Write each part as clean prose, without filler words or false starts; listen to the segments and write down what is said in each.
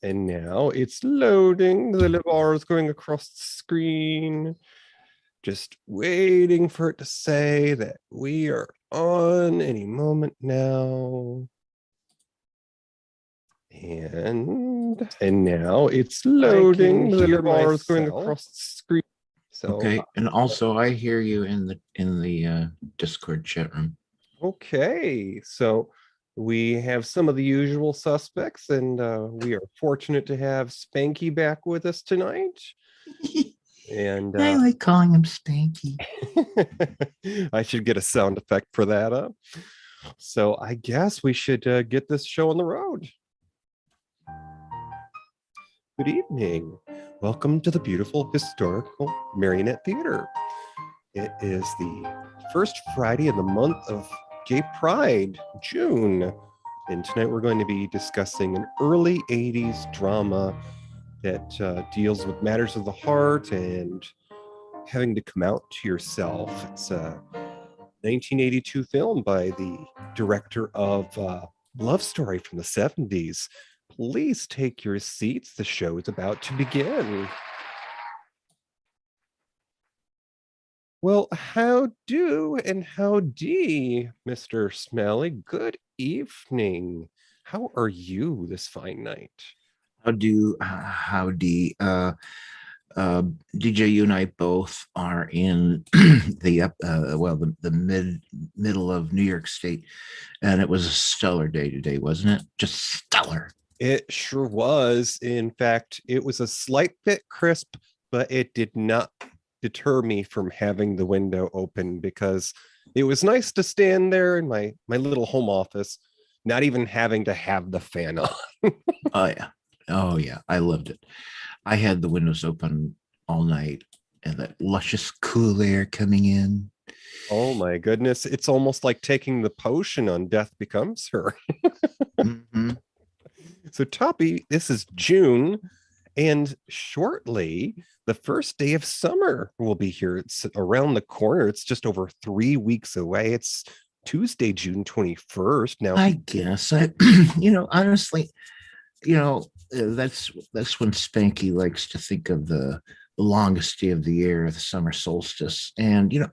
And now it's loading. The little bar is going across the screen. Just waiting for it to say that we are on any moment now. And now it's loading. The little bar is going across the screen. So okay, and also I hear you in the Discord chat room. Okay, so we have some of the usual suspects, and we are fortunate to have Spanky back with us tonight. And I like calling him Spanky. I should get a sound effect for that. So I guess we should get this show on the road. Good evening. Welcome to the beautiful historical Marionette Theater. It is the first Friday of the month of Gay Pride, June. And tonight we're going to be discussing an early 80s drama that deals with matters of the heart and having to come out to yourself. It's a 1982 film by the director of Love Story from the 70s. Please take your seats. The show is about to begin. Well, how do and howdy, Mr. Smellie. Good evening. How are you this fine night? Howdy. DJ, you and I both are in the middle of New York State, and it was a stellar day today, wasn't it? Just stellar. It sure was. In fact, it was a slight bit crisp, but it did not deter me from having the window open because it was nice to stand there in my little home office, not even having to have the fan on. Oh yeah, I loved it. I had the windows open all night and that luscious cool air coming in. Oh my goodness, it's almost like taking the potion on Death Becomes Her. Mm-hmm. So Toppie, this is June, and shortly the first day of summer will be here. It's around the corner. It's just over 3 weeks away. It's Tuesday, June 21st. Now, I guess honestly, that's when Spanky likes to think of the longest day of the year, the summer solstice. And,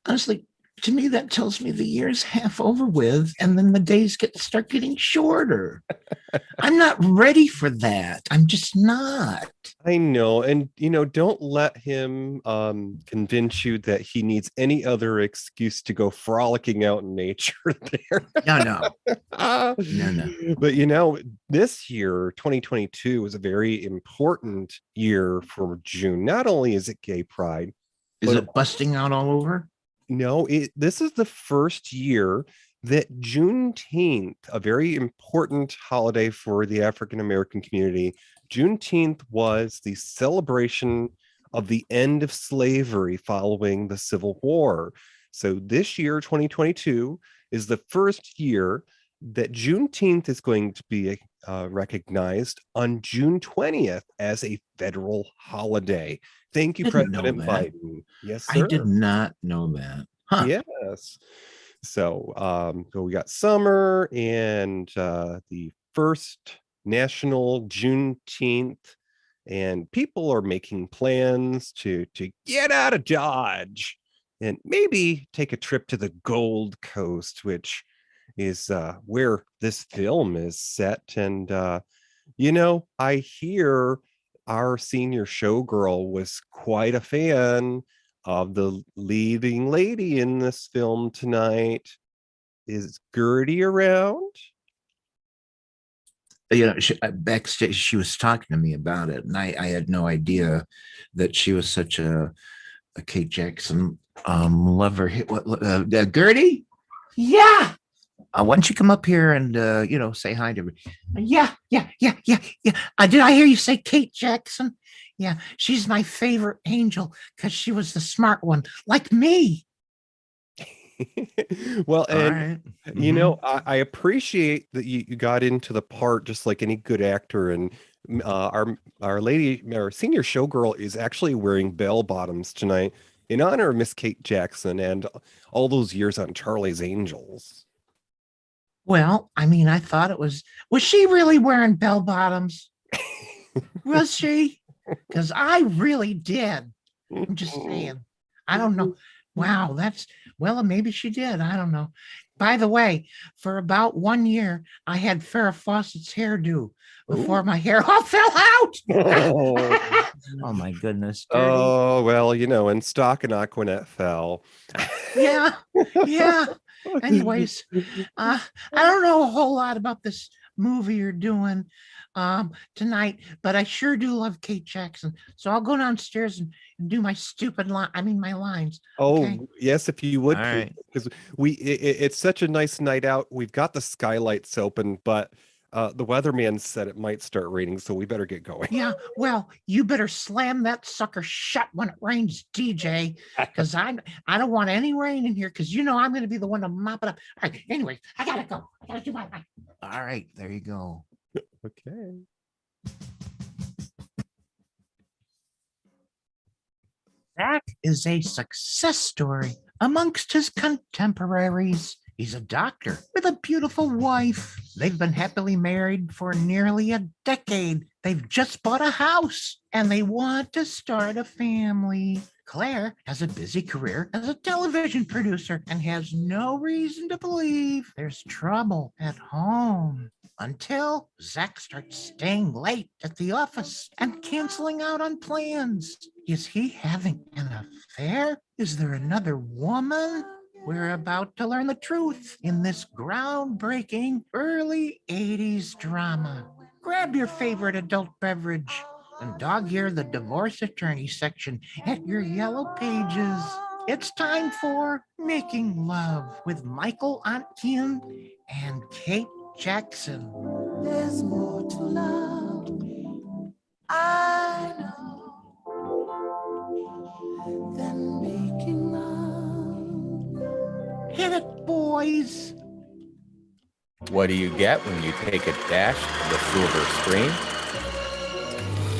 honestly, to me, that tells me the year's half over with, and then the days start getting shorter. I'm not ready for that. I'm just not. I know. And, don't let him convince you that he needs any other excuse to go frolicking out in nature there. No. But, this year, 2022, is a very important year for June. Not only is it Gay Pride. Is it busting out all over? No, this is the first year that Juneteenth, a very important holiday for the African American community, Juneteenth was the celebration of the end of slavery following the Civil War. So this year, 2022, is the first year that Juneteenth is going to be recognized on June 20th as a federal holiday. Thank you, President Biden. Yes, sir. I did not know that. Huh. Yes. So we got summer and the first national Juneteenth, and people are making plans to get out of Dodge and maybe take a trip to the Gold Coast, which is where this film is set. And I hear our senior showgirl was quite a fan of the leading lady in this film tonight. Is Gertie around? Backstage, she was talking to me about it, and I had no idea that she was such a Kate Jackson lover. Gertie? Yeah. Why don't you come up here and say hi to me? Yeah. Did I hear you say Kate Jackson? Yeah, she's my favorite angel because she was the smart one, like me. Well, and I appreciate that you got into the part just like any good actor. And our senior showgirl is actually wearing bell bottoms tonight in honor of Miss Kate Jackson and all those years on Charlie's Angels. Well, I thought it was she really wearing bell bottoms? Was she? Because I really did. I'm just saying. I don't know. Wow, maybe she did. I don't know. By the way, for about 1 year, I had Farrah Fawcett's hairdo before my hair all fell out. Oh my goodness. Dirty. Oh, well, and Stock and Aquanet fell. Yeah. Anyways, I don't know a whole lot about this movie you're doing tonight, but I sure do love Kate Jackson. So I'll go downstairs and do my stupid my lines. Okay? Oh, yes, if you would, All right. because it's such a nice night out. We've got the skylights open, but the weatherman said it might start raining, so we better get going. Yeah, well, you better slam that sucker shut when it rains, DJ, because I don't want any rain in here, because I'm going to be the one to mop it up. All right, anyway, I got to go. I got to do my. All right, there you go. Okay. Zach is a success story amongst his contemporaries. He's a doctor with a beautiful wife. They've been happily married for nearly a decade. They've just bought a house and they want to start a family. Claire has a busy career as a television producer and has no reason to believe there's trouble at home. Until Zach starts staying late at the office and canceling out on plans. Is he having an affair? Is there another woman? We're about to learn the truth in this groundbreaking early 80s drama. Grab your favorite adult beverage and dog-ear the divorce attorney section at your yellow pages. It's time for Making Love with Michael Ontkean and Kate Jackson. There's more to love, I know, than making love. Hit it, boys. What do you get when you take a dash of the silver screen?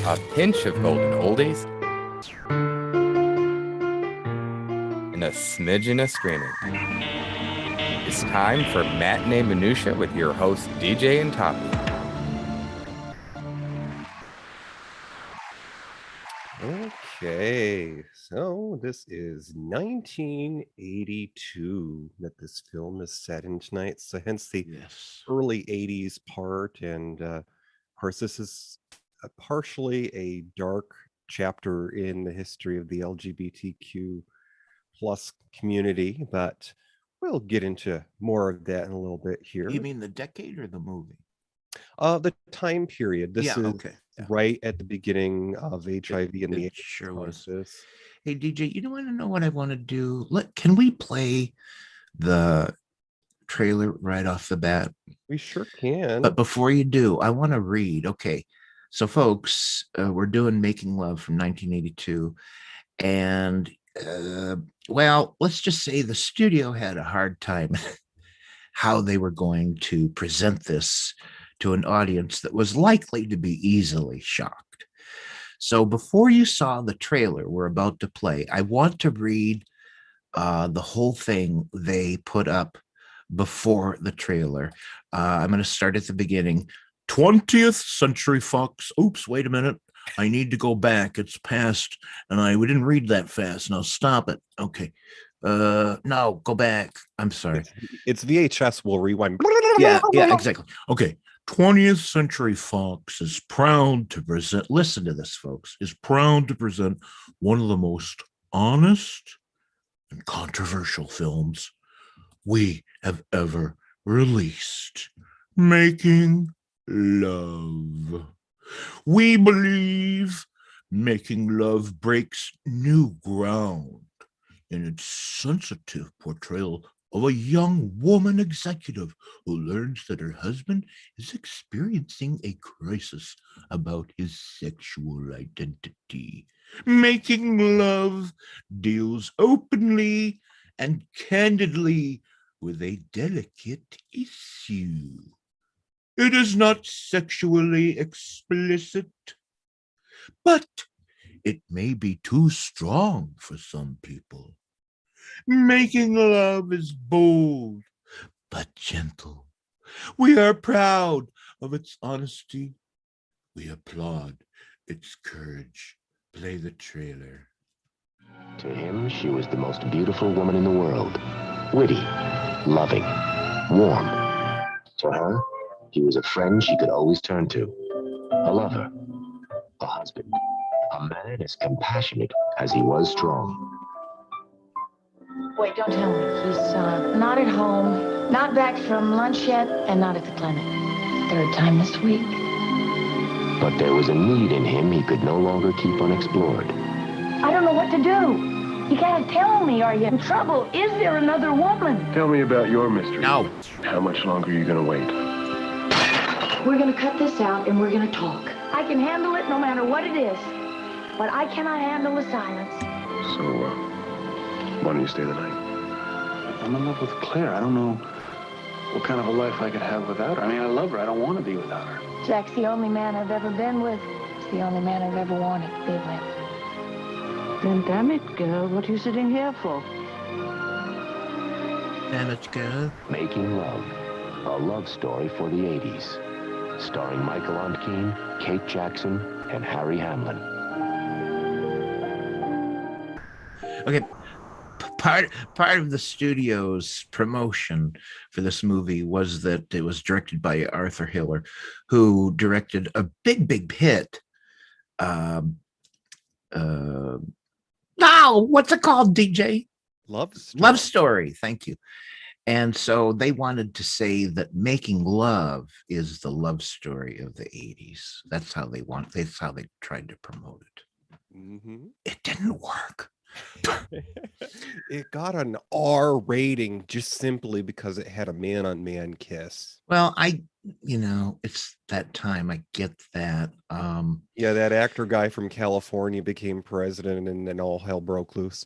A pinch of golden oldies? And a smidgen of screaming. It's time for Matinee Minutia with your hosts DJ and Toppie. Okay, so this is 1982 that this film is set in tonight, so hence the early 80s part, and of course this is partially a dark chapter in the history of the LGBTQ plus community, but we'll get into more of that in a little bit here. You mean the decade or the movie? The time period. This is okay. right at the beginning of HIV and the AIDS sure was. crisis. Hey, DJ, you want to know what I want to do? Can we play the trailer right off the bat? We sure can. But before you do, I want to read. Okay, so folks, we're doing Making Love from 1982. And, well, let's just say the studio had a hard time how they were going to present this to an audience that was likely to be easily shocked. So before you saw the trailer we're about to play, I want to read the whole thing they put up before the trailer. I'm going to start at the beginning. 20th Century Fox. Oops, wait a minute. I need to go back. It's past, and we didn't read that fast. Now stop it. Okay. No, go back. I'm sorry. It's VHS. We'll rewind. Yeah, exactly. Okay. 20th Century Fox is proud to present, listen to this, folks, is proud to present one of the most honest and controversial films we have ever released, Making Love. We believe Making Love breaks new ground in its sensitive portrayal of a young woman executive who learns that her husband is experiencing a crisis about his sexual identity. Making Love deals openly and candidly with a delicate issue. It is not sexually explicit, but it may be too strong for some people. Making Love is bold, but gentle. We are proud of its honesty. We applaud its courage. Play the trailer. To him, she was the most beautiful woman in the world. Witty, loving, warm. To her, he was a friend she could always turn to. A lover, a husband, a man as compassionate as he was strong. Wait, don't tell me. He's not at home, not back from lunch yet, and not at the clinic. Third time this week. But there was a need in him he could no longer keep unexplored. I don't know what to do. You gotta tell me, are you in trouble? Is there another woman? Tell me about your mystery. No. How much longer are you gonna wait? We're gonna cut this out and we're gonna talk. I can handle it no matter what it is, but I cannot handle the silence. So, why don't you stay the night? I'm in love with Claire. I don't know what kind of a life I could have without her. I mean, I love her. I don't want to be without her. Jack's the only man I've ever been with. He's the only man I've ever wanted to be with. Then damn it, girl, what are you sitting here for? Damn it, girl. Making Love, a love story for the 80s. Starring Michael Ontkean, Kate Jackson, and Harry Hamlin. Okay. Part of the studio's promotion for this movie was that it was directed by Arthur Hiller, who directed a big hit. What's it called, DJ? Love Story. Love Story. Thank you. And so they wanted to say that Making Love is the love story of the 80s. That's how they tried to promote it. Mm-hmm. It didn't work. It got an R rating just simply because it had a man-on-man kiss. Well, it's that time. I get that. Yeah, that actor guy from California became president and then all hell broke loose.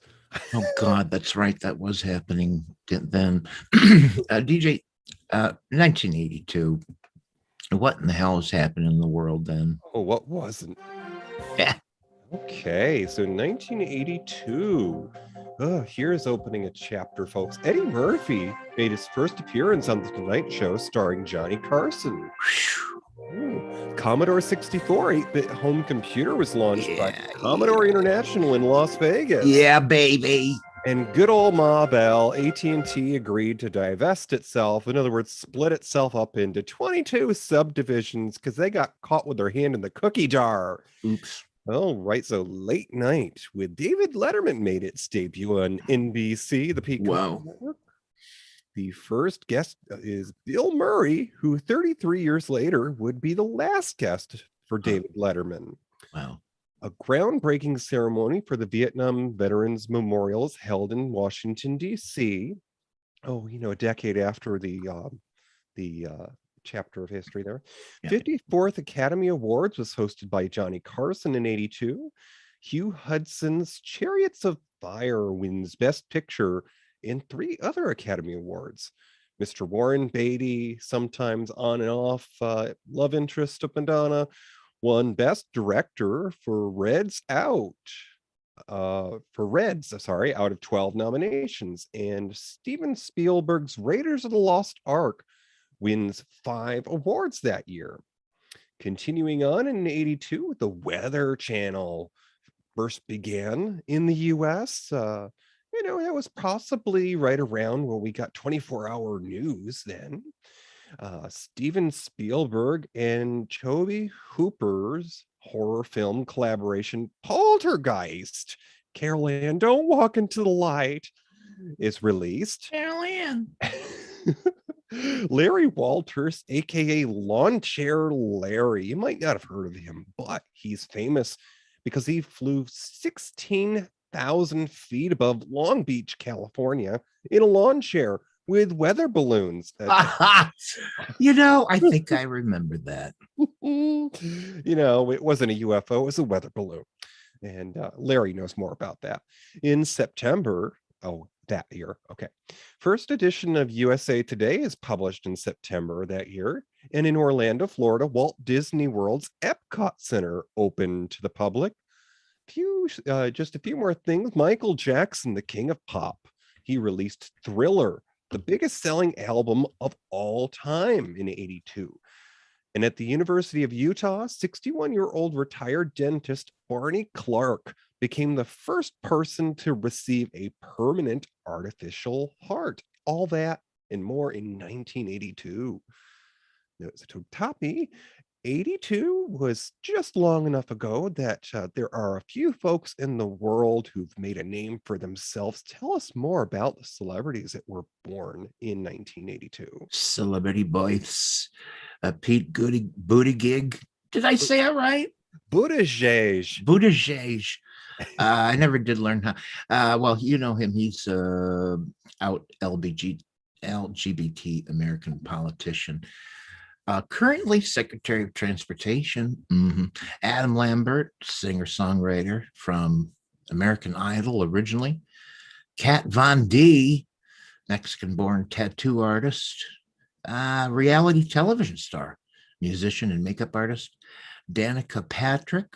Oh God, that's right. That was happening then. DJ, 1982. What in the hell was happening in the world then? Oh, what wasn't? Yeah. Okay, so 1982. Here's opening a chapter, folks. Eddie Murphy made his first appearance on The Tonight Show starring Johnny Carson. Commodore 64 8-bit home computer was launched by Commodore International in Las Vegas. Yeah, baby. And good old Ma Bell, AT&T agreed to divest itself. In other words, split itself up into 22 subdivisions because they got caught with their hand in the cookie jar. Oops. All right, so Late Night with David Letterman made its debut on NBC, the Peacock Network. The first guest is Bill Murray, who 33 years later would be the last guest for David Letterman. Wow. A groundbreaking ceremony for the Vietnam Veterans Memorial is held in Washington, D.C. Oh, a decade after the chapter of history there. Yeah. 54th Academy Awards was hosted by Johnny Carson in 82. Hugh Hudson's Chariots of Fire wins Best Picture in 3 other Academy Awards. Mr. Warren Beatty, sometimes on and off love interest of Madonna, won Best Director for out of 12 nominations. And Steven Spielberg's Raiders of the Lost Ark wins 5 awards that year. Continuing on in 82, the Weather Channel first began in the U.S. That was possibly right around when we got 24-hour news then. Steven Spielberg and Tobe Hooper's horror film collaboration Poltergeist, Carol Ann, Don't Walk Into the Light, is released. Carol Ann. Larry Walters, aka Lawn Chair Larry. You might not have heard of him, but he's famous because he flew 16,000 feet above Long Beach, California, in a lawn chair with weather balloons. I think I remember that. It wasn't a UFO, it was a weather balloon. And Larry knows more about that. In September, that year. Okay. First edition of USA Today is published in September that year. And in Orlando, Florida, Walt Disney World's Epcot Center opened to the public. Just a few more things. Michael Jackson, the king of pop, he released Thriller, the biggest selling album of all time in 82. And at the University of Utah, 61-year-old retired dentist Barney Clark became the first person to receive a permanent artificial heart. All that and more in 1982. So Toppie, 82 was just long enough ago that there are a few folks in the world who've made a name for themselves. Tell us more about the celebrities that were born in 1982. Celebrity boys. Pete Buttigieg. Did I say it right? Buttigieg. Buttigieg. I never did learn how. Well, you know him. He's out LGBT American politician. Currently Secretary of Transportation. Adam Lambert, singer-songwriter from American Idol originally. Kat Von D, Mexican-born tattoo artist. Reality television star, musician and makeup artist. Danica Patrick,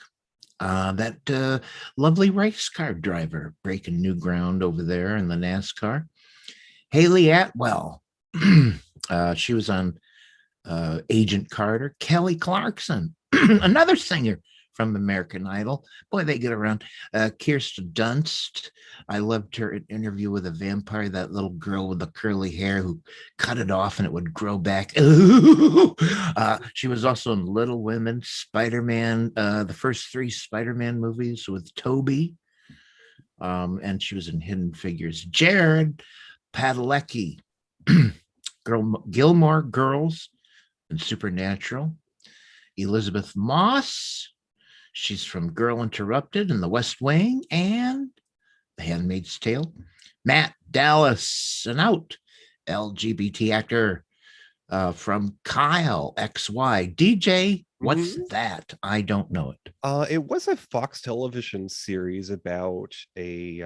that lovely race car driver, breaking new ground over there in the NASCAR. Haley Atwell, she was on Agent Carter. Kelly Clarkson, another singer from American Idol. Boy, they get around. Kirsten Dunst. I loved her interview with a vampire, that little girl with the curly hair who cut it off and it would grow back. She was also in Little Women, Spider-Man, the first 3 Spider-Man movies with Toby. And she was in Hidden Figures. Jared Padalecki, Gilmore Girls and Supernatural. Elizabeth Moss, she's from Girl Interrupted and The West Wing and The Handmaid's Tale. Matt Dallas, an out LGBT actor from Kyle XY. DJ, what's that? I don't know it. It was a Fox television series about a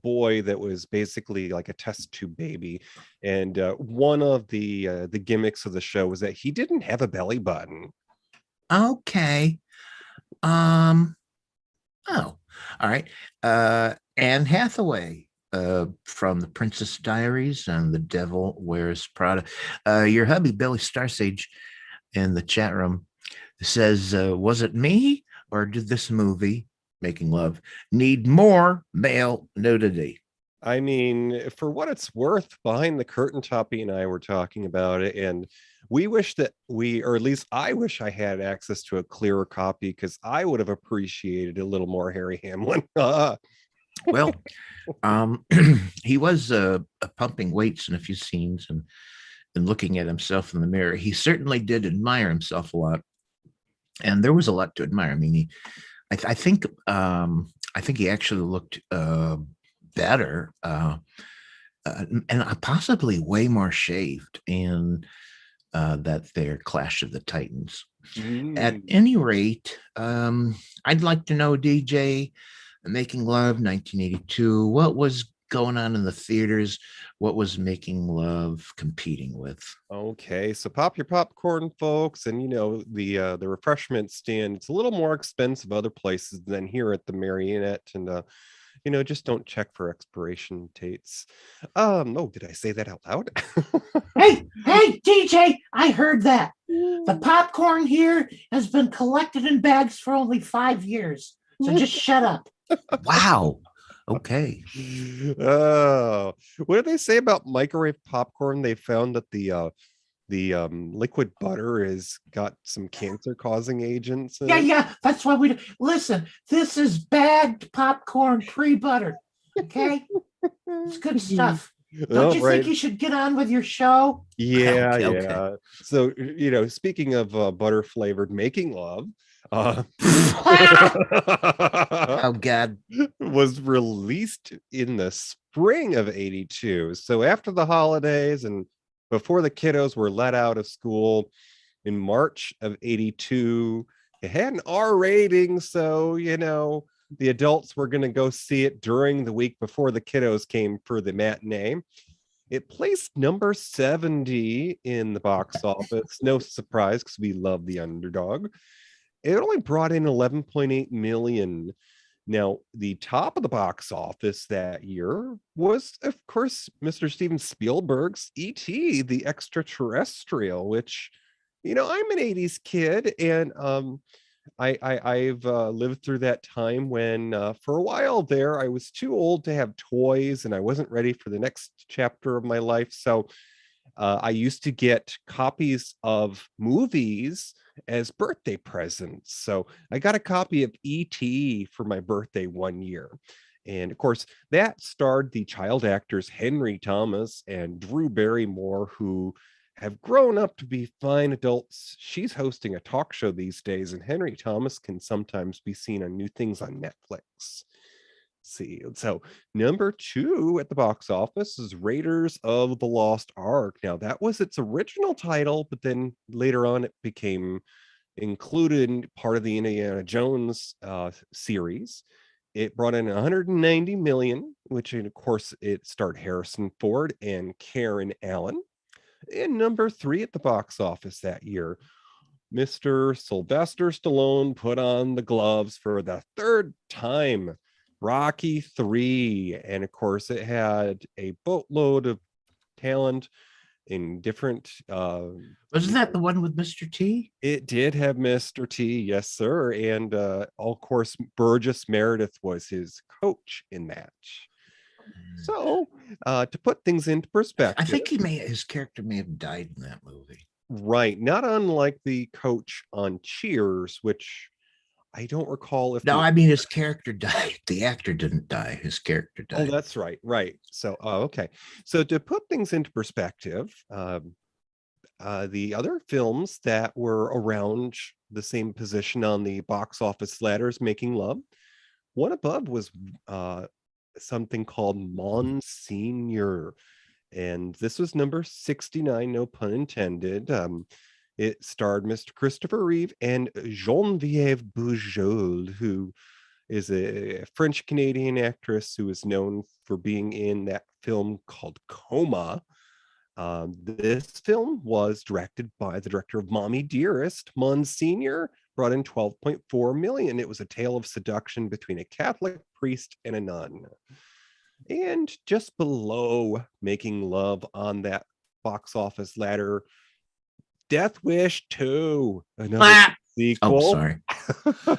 boy that was basically like a test tube baby, and one of the gimmicks of the show was that he didn't have a belly button. Okay. Oh, all right. Anne Hathaway from The Princess Diaries and The Devil Wears Prada. Your hubby, Billy Starsage, in the chat room says, was it me or did this movie, Making Love, need more male nudity? I mean, for what it's worth, behind the curtain, Toppie and I were talking about it, and we wish that or at least I wish I had access to a clearer copy, because I would have appreciated a little more Harry Hamlin. Well, he was pumping weights in a few scenes and looking at himself in the mirror. He certainly did admire himself a lot, and there was a lot to admire. I mean, I think he actually looked better and possibly way more shaved in that there Clash of the Titans. At any rate, I'd like to know, DJ, Making Love 1982, what was going on in the theaters? What was Making Love competing with? Okay, so pop your popcorn, folks, and you know the refreshment stand. It's a little more expensive other places than here at the Marionette, and you know, just don't check for expiration dates. Oh, did I say that out loud? Hey, DJ, I heard that. The popcorn here has been collected in bags for only 5 years. So just shut up. Wow. Okay. Oh, what did they say about microwave popcorn? They found that the liquid butter has got some cancer-causing agents. Yeah, that's why we do. Listen, this is bagged popcorn, pre-buttered. Okay, it's good stuff. Don't you think you should get on with your show? Yeah, okay. So, you know, speaking of butter flavored Making Love, oh God, was released in the spring of 82. So after the holidays and before the kiddos were let out of school in March of 82, it had an R rating. So, you know, the adults were going to go see it during the week before the kiddos came for the matinee. It placed number 70 in the box office. No surprise, because we love the underdog. It only brought in 11.8 million. Now, the top of the box office that year was, of course, Mr. Steven Spielberg's E.T., the Extraterrestrial, which, I'm an 80s kid, and I've lived through that time when for a while there I was too old to have toys and I wasn't ready for the next chapter of my life. So I used to get copies of movies as birthday presents. So I got a copy of E.T. for my birthday one year. And of course, that starred the child actors Henry Thomas and Drew Barrymore, who have grown up to be fine adults. She's hosting a talk show these days, and Henry Thomas can sometimes be seen on new things on Netflix. See, so number 2 at the box office is Raiders of the Lost Ark. Now, that was its original title, but then later on it became included in part of the Indiana Jones series. It brought in 190 million, which of course it starred Harrison Ford and Karen Allen. And number 3 at the box office that year, Mr. Sylvester Stallone put on the gloves for the 3rd time, Rocky 3. And of course, it had a boatload of talent in different. Wasn't that the one with Mr. T? It did have Mr. T, yes, sir. And of course, Burgess Meredith was his coach in that. So, to put things into perspective, I think his character may have died in that movie. Right, not unlike the coach on Cheers, which I don't recall if. No, I mean his character died. The actor didn't die. His character died. Oh, that's right. Right. So, okay. So to put things into perspective, the other films that were around the same position on the box office ladders, Making Love, one above was something called Monsignor, and this was number 69, no pun intended. It starred Mr. Christopher Reeve and Geneviève Bujold, who is a French Canadian actress who is known for being in that film called Coma. This film was directed by the director of Mommy Dearest. Monsignor brought in 12.4 million. It was a tale of seduction between a Catholic priest and a nun. And just below Making Love on that box office ladder, Death Wish 2, another sequel. Oh, sorry.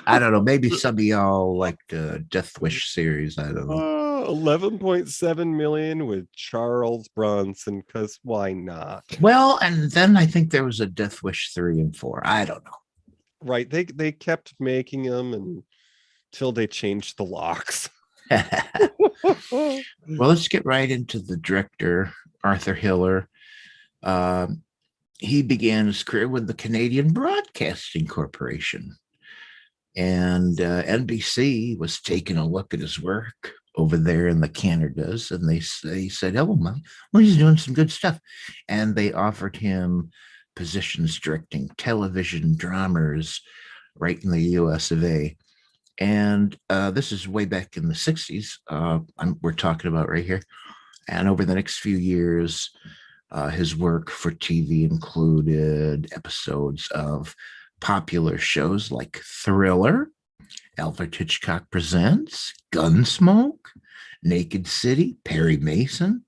I don't know. Maybe some of y'all like the Death Wish series. I don't know. 11.7 million with Charles Bronson, because why not? Well, and then I think there was a Death Wish 3 and 4. I don't know. Right. They kept making them until they changed the locks. Well, let's get right into the director, Arthur Hiller. He began his career with the Canadian Broadcasting Corporation. And NBC was taking a look at his work over there in the Canadas, and they said, oh, well, he's doing some good stuff. And they offered him positions directing television dramas right in the US of A. And this is way back in the 60s, we're talking about right here. And over the next few years, his work for TV included episodes of popular shows like Thriller, Alfred Hitchcock Presents, Gunsmoke, Naked City, Perry Mason,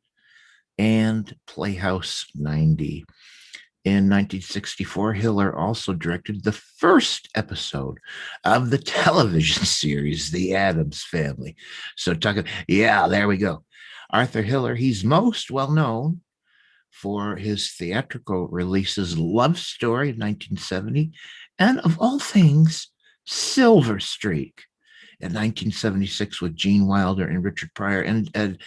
and Playhouse 90. In 1964, Hiller also directed the first episode of the television series, The Addams Family. So there we go. Arthur Hiller, he's most well known for his theatrical releases Love Story in 1970, and of all things, Silver Streak in 1976 with Gene Wilder and Richard Pryor. And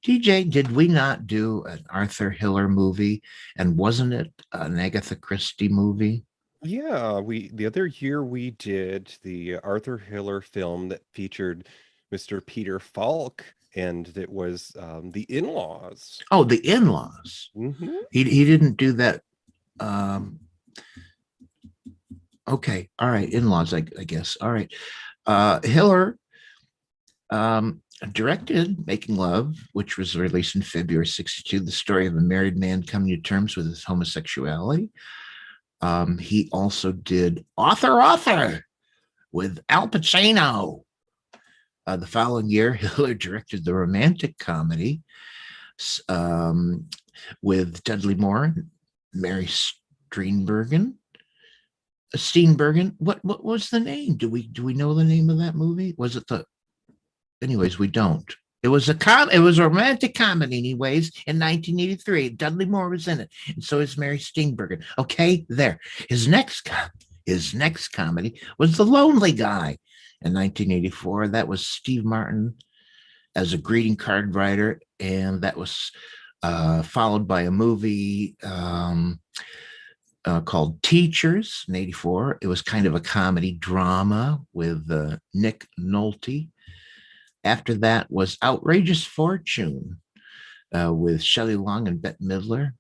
DJ, did we not do an Arthur Hiller movie? And wasn't it an Agatha Christie movie? Yeah, the other year we did the Arthur Hiller film that featured Mr. Peter Falk, and it was The In-Laws. Oh, The In-Laws. Mm-hmm. He didn't do that. Okay, all right, In-Laws, I guess. All right. Hiller directed Making Love, which was released in February 1962, the story of a married man coming to terms with his homosexuality. He also did Author with Al Pacino. The following year, Hiller directed the romantic comedy with Dudley Moore, Mary Steenburgen, Steenburgen. What was the name? Do we know the name of that movie? Was it the? Anyways, we don't. It was It was a romantic comedy, anyways, in 1983. Dudley Moore was in it, and so is Mary Steenburgen. Okay, there. His next comedy was The Lonely Guy in 1984. That was Steve Martin as a greeting card writer, and that was followed by a movie called Teachers in 84. It was kind of a comedy drama with Nick Nolte. After that was Outrageous Fortune with Shelley Long and Bette Midler.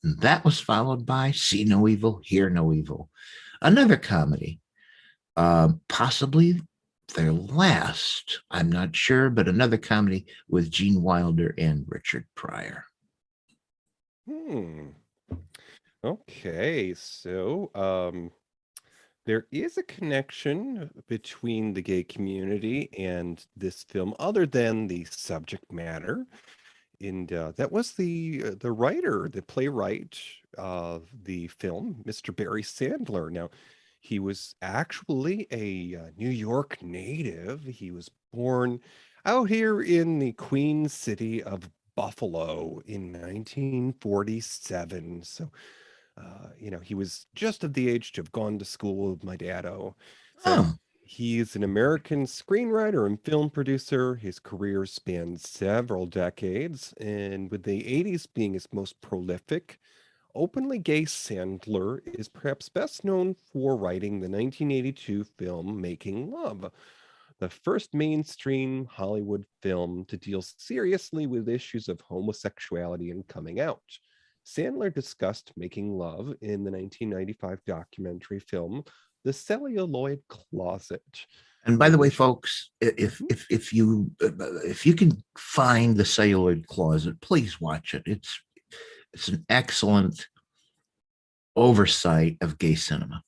And that was followed by See No Evil, Hear No Evil, another comedy, possibly their last, I'm not sure, but another comedy with Gene Wilder and Richard Pryor. Okay, so there is a connection between the gay community and this film, other than the subject matter. And that was the writer, the playwright of the film, Mr. Barry Sandler. Now, he was actually a New York native. He was born out here in the Queen City of Buffalo in 1947. So he was just of the age to have gone to school with my dad-o. So he's an American screenwriter and film producer. His career spans several decades, and with the 80s being his most prolific, openly gay Sandler is perhaps best known for writing the 1982 film Making Love, the first mainstream Hollywood film to deal seriously with issues of homosexuality and coming out. Sandler discussed Making Love in the 1995 documentary film The Celluloid Closet. And by the way, folks, if you can find The Celluloid Closet, please watch it. It's an excellent oversight of gay cinema.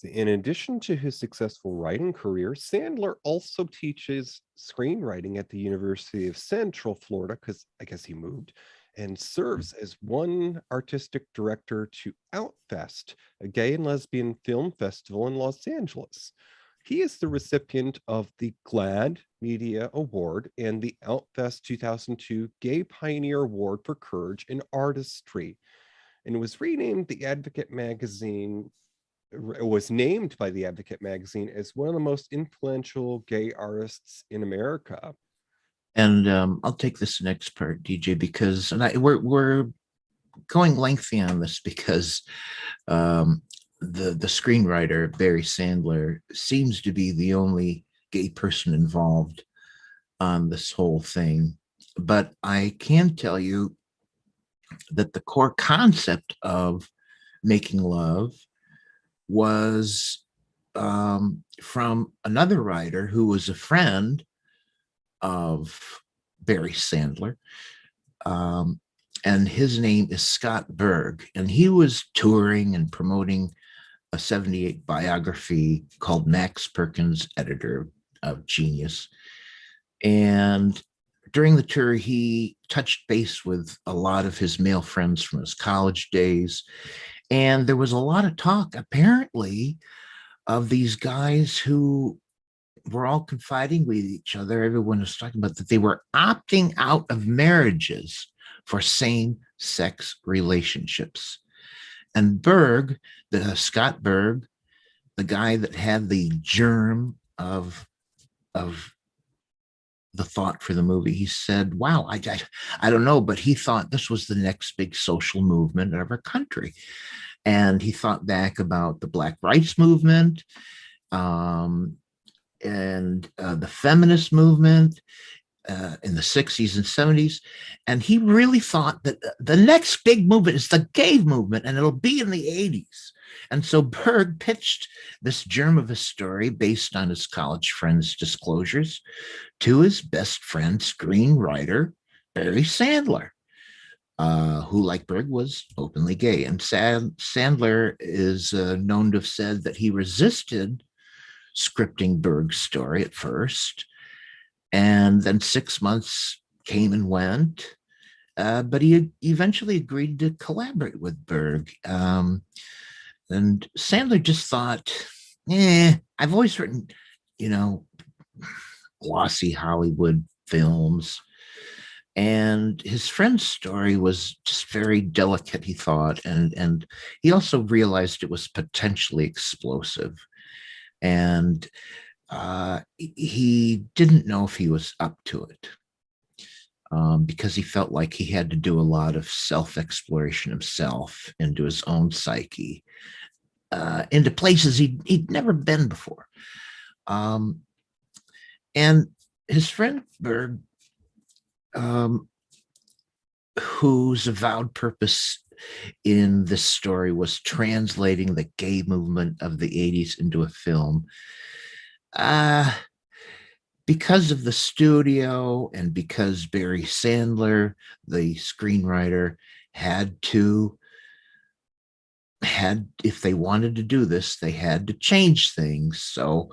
In addition to his successful writing career, Sandler also teaches screenwriting at the University of Central Florida, because I guess he moved, and serves as one artistic director to Outfest, a gay and lesbian film festival in Los Angeles. He is the recipient of the GLAAD Media Award and the Outfest 2002 Gay Pioneer Award for Courage in Artistry, and was named by the Advocate magazine as one of the most influential gay artists in America. And I'll take this next part, DJ, because we're going lengthy on this because the screenwriter Barry Sandler seems to be the only gay person involved on this whole thing. But I can tell you that the core concept of Making Love was from another writer who was a friend of Barry Sandler. And his name is Scott Berg. And he was touring and promoting a 78 biography called Max Perkins, Editor of Genius. And during the tour, he touched base with a lot of his male friends from his college days. And there was a lot of talk, apparently, of these guys who were all confiding with each other. Everyone was talking about that they were opting out of marriages for same-sex relationships. And Berg, Scott Berg, the guy that had the germ of the thought for the movie, he said, wow, I don't know, but he thought this was the next big social movement of our country. And he thought back about the Black Rights Movement and the feminist movement in the 60s and 70s. And he really thought that the next big movement is the gay movement, and it'll be in the 80s. And so Berg pitched this germ of a story based on his college friend's disclosures to his best friend, screenwriter Barry Sandler, who, like Berg, was openly gay. And Sandler is known to have said that he resisted scripting Berg's story at first, and then 6 months came and went, but he eventually agreed to collaborate with Berg. And Sandler just thought, I've always written, glossy Hollywood films. And his friend's story was just very delicate, he thought. And he also realized it was potentially explosive. And he didn't know if he was up to it. Because he felt like he had to do a lot of self-exploration himself into his own psyche, into places he'd never been before. And his friend Berg, whose avowed purpose in this story was translating the gay movement of the 80s into a film, because of the studio and because Barry Sandler, the screenwriter, if they wanted to do this, they had to change things. So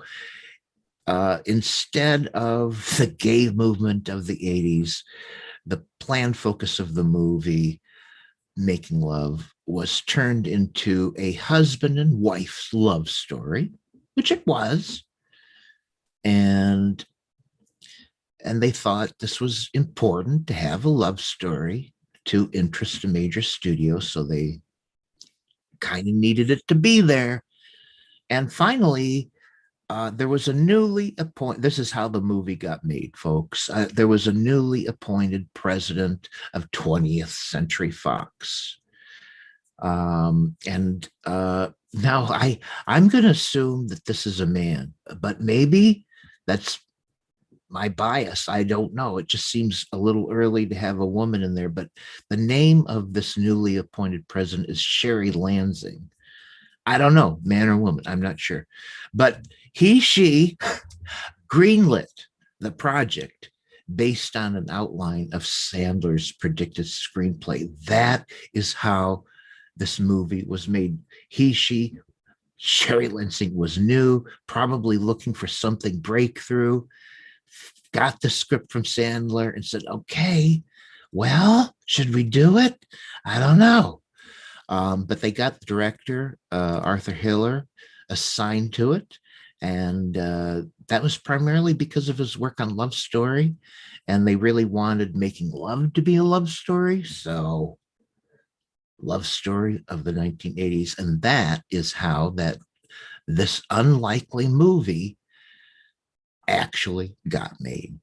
instead of the gay movement of the 80s, the planned focus of the movie, Making Love, was turned into a husband and wife's love story, which it was. And they thought this was important to have a love story to interest a major studio, so they kind of needed it to be there. And finally, there was a newly appointed, this is how the movie got made, folks. There was a newly appointed president of 20th Century Fox. Now I'm going to assume that this is a man, but maybe that's my bias. I don't know. It just seems a little early to have a woman in there, but the name of this newly appointed president is Sherry Lansing. I don't know, man or woman, I'm not sure. But she greenlit the project based on an outline of Sandler's predicted screenplay. That is how this movie was made. Sherry Lansing was new, probably looking for something breakthrough, got the script from Sandler and said, okay, well, should we do it? I don't know. But they got the director, Arthur Hiller, assigned to it. And that was primarily because of his work on Love Story. And they really wanted Making Love to be a love story. So Love Story of the 1980s. And that is how this unlikely movie actually got made.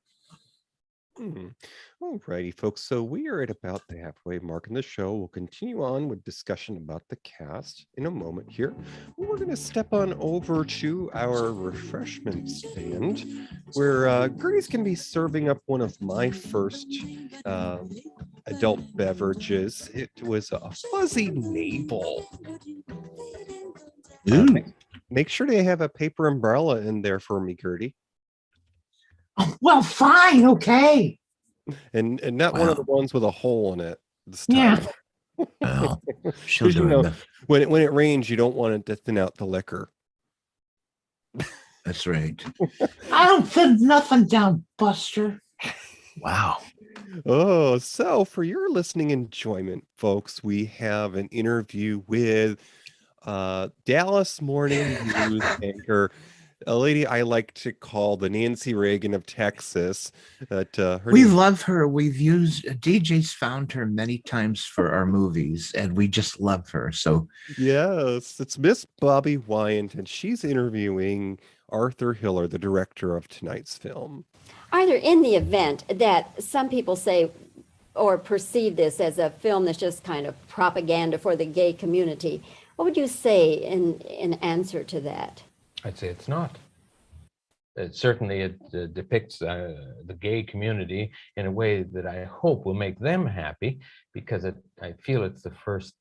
All righty, folks. So we are at about the halfway mark in the show. We'll continue on with discussion about the cast in a moment here. We're going to step on over to our refreshment stand where Gertie's going to be serving up one of my first adult beverages. It was a fuzzy navel. Make sure they have a paper umbrella in there for me, Gertie. Oh, well, fine, okay. And not one of the ones with a hole in it this time. Yeah. Well, she'll do it. When it rains, you don't want it to thin out the liquor. That's right. I don't thin nothing down, Buster. Wow. Oh, so for your listening enjoyment, folks, we have an interview with Dallas Morning News anchor, a lady I like to call the Nancy Reagan of Texas. We love her. We've used DJ's found her many times for our movies, and we just love her. So yes, it's Miss Bobby Wyant, and she's interviewing Arthur Hiller, the director of tonight's film. Arthur, in the event that some people say or perceive this as a film that's just kind of propaganda for the gay community, what would you say in answer to that? I'd say it's not. Certainly it depicts the gay community in a way that I hope will make them happy, because I feel it's the first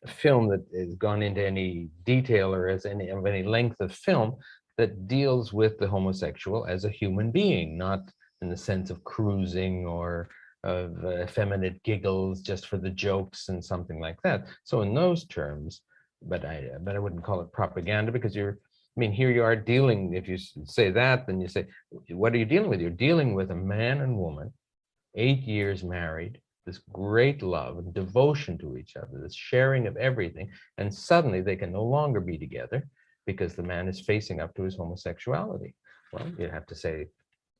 film that has gone into any detail or as any length of film that deals with the homosexual as a human being, not in the sense of cruising or of effeminate giggles just for the jokes and something like that. So in those terms, but I wouldn't call it propaganda, because here you are dealing, if you say that, then you say, what are you dealing with? You're dealing with a man and woman, 8 years married, this great love and devotion to each other, this sharing of everything, and suddenly they can no longer be together because the man is facing up to his homosexuality. Well, you have to say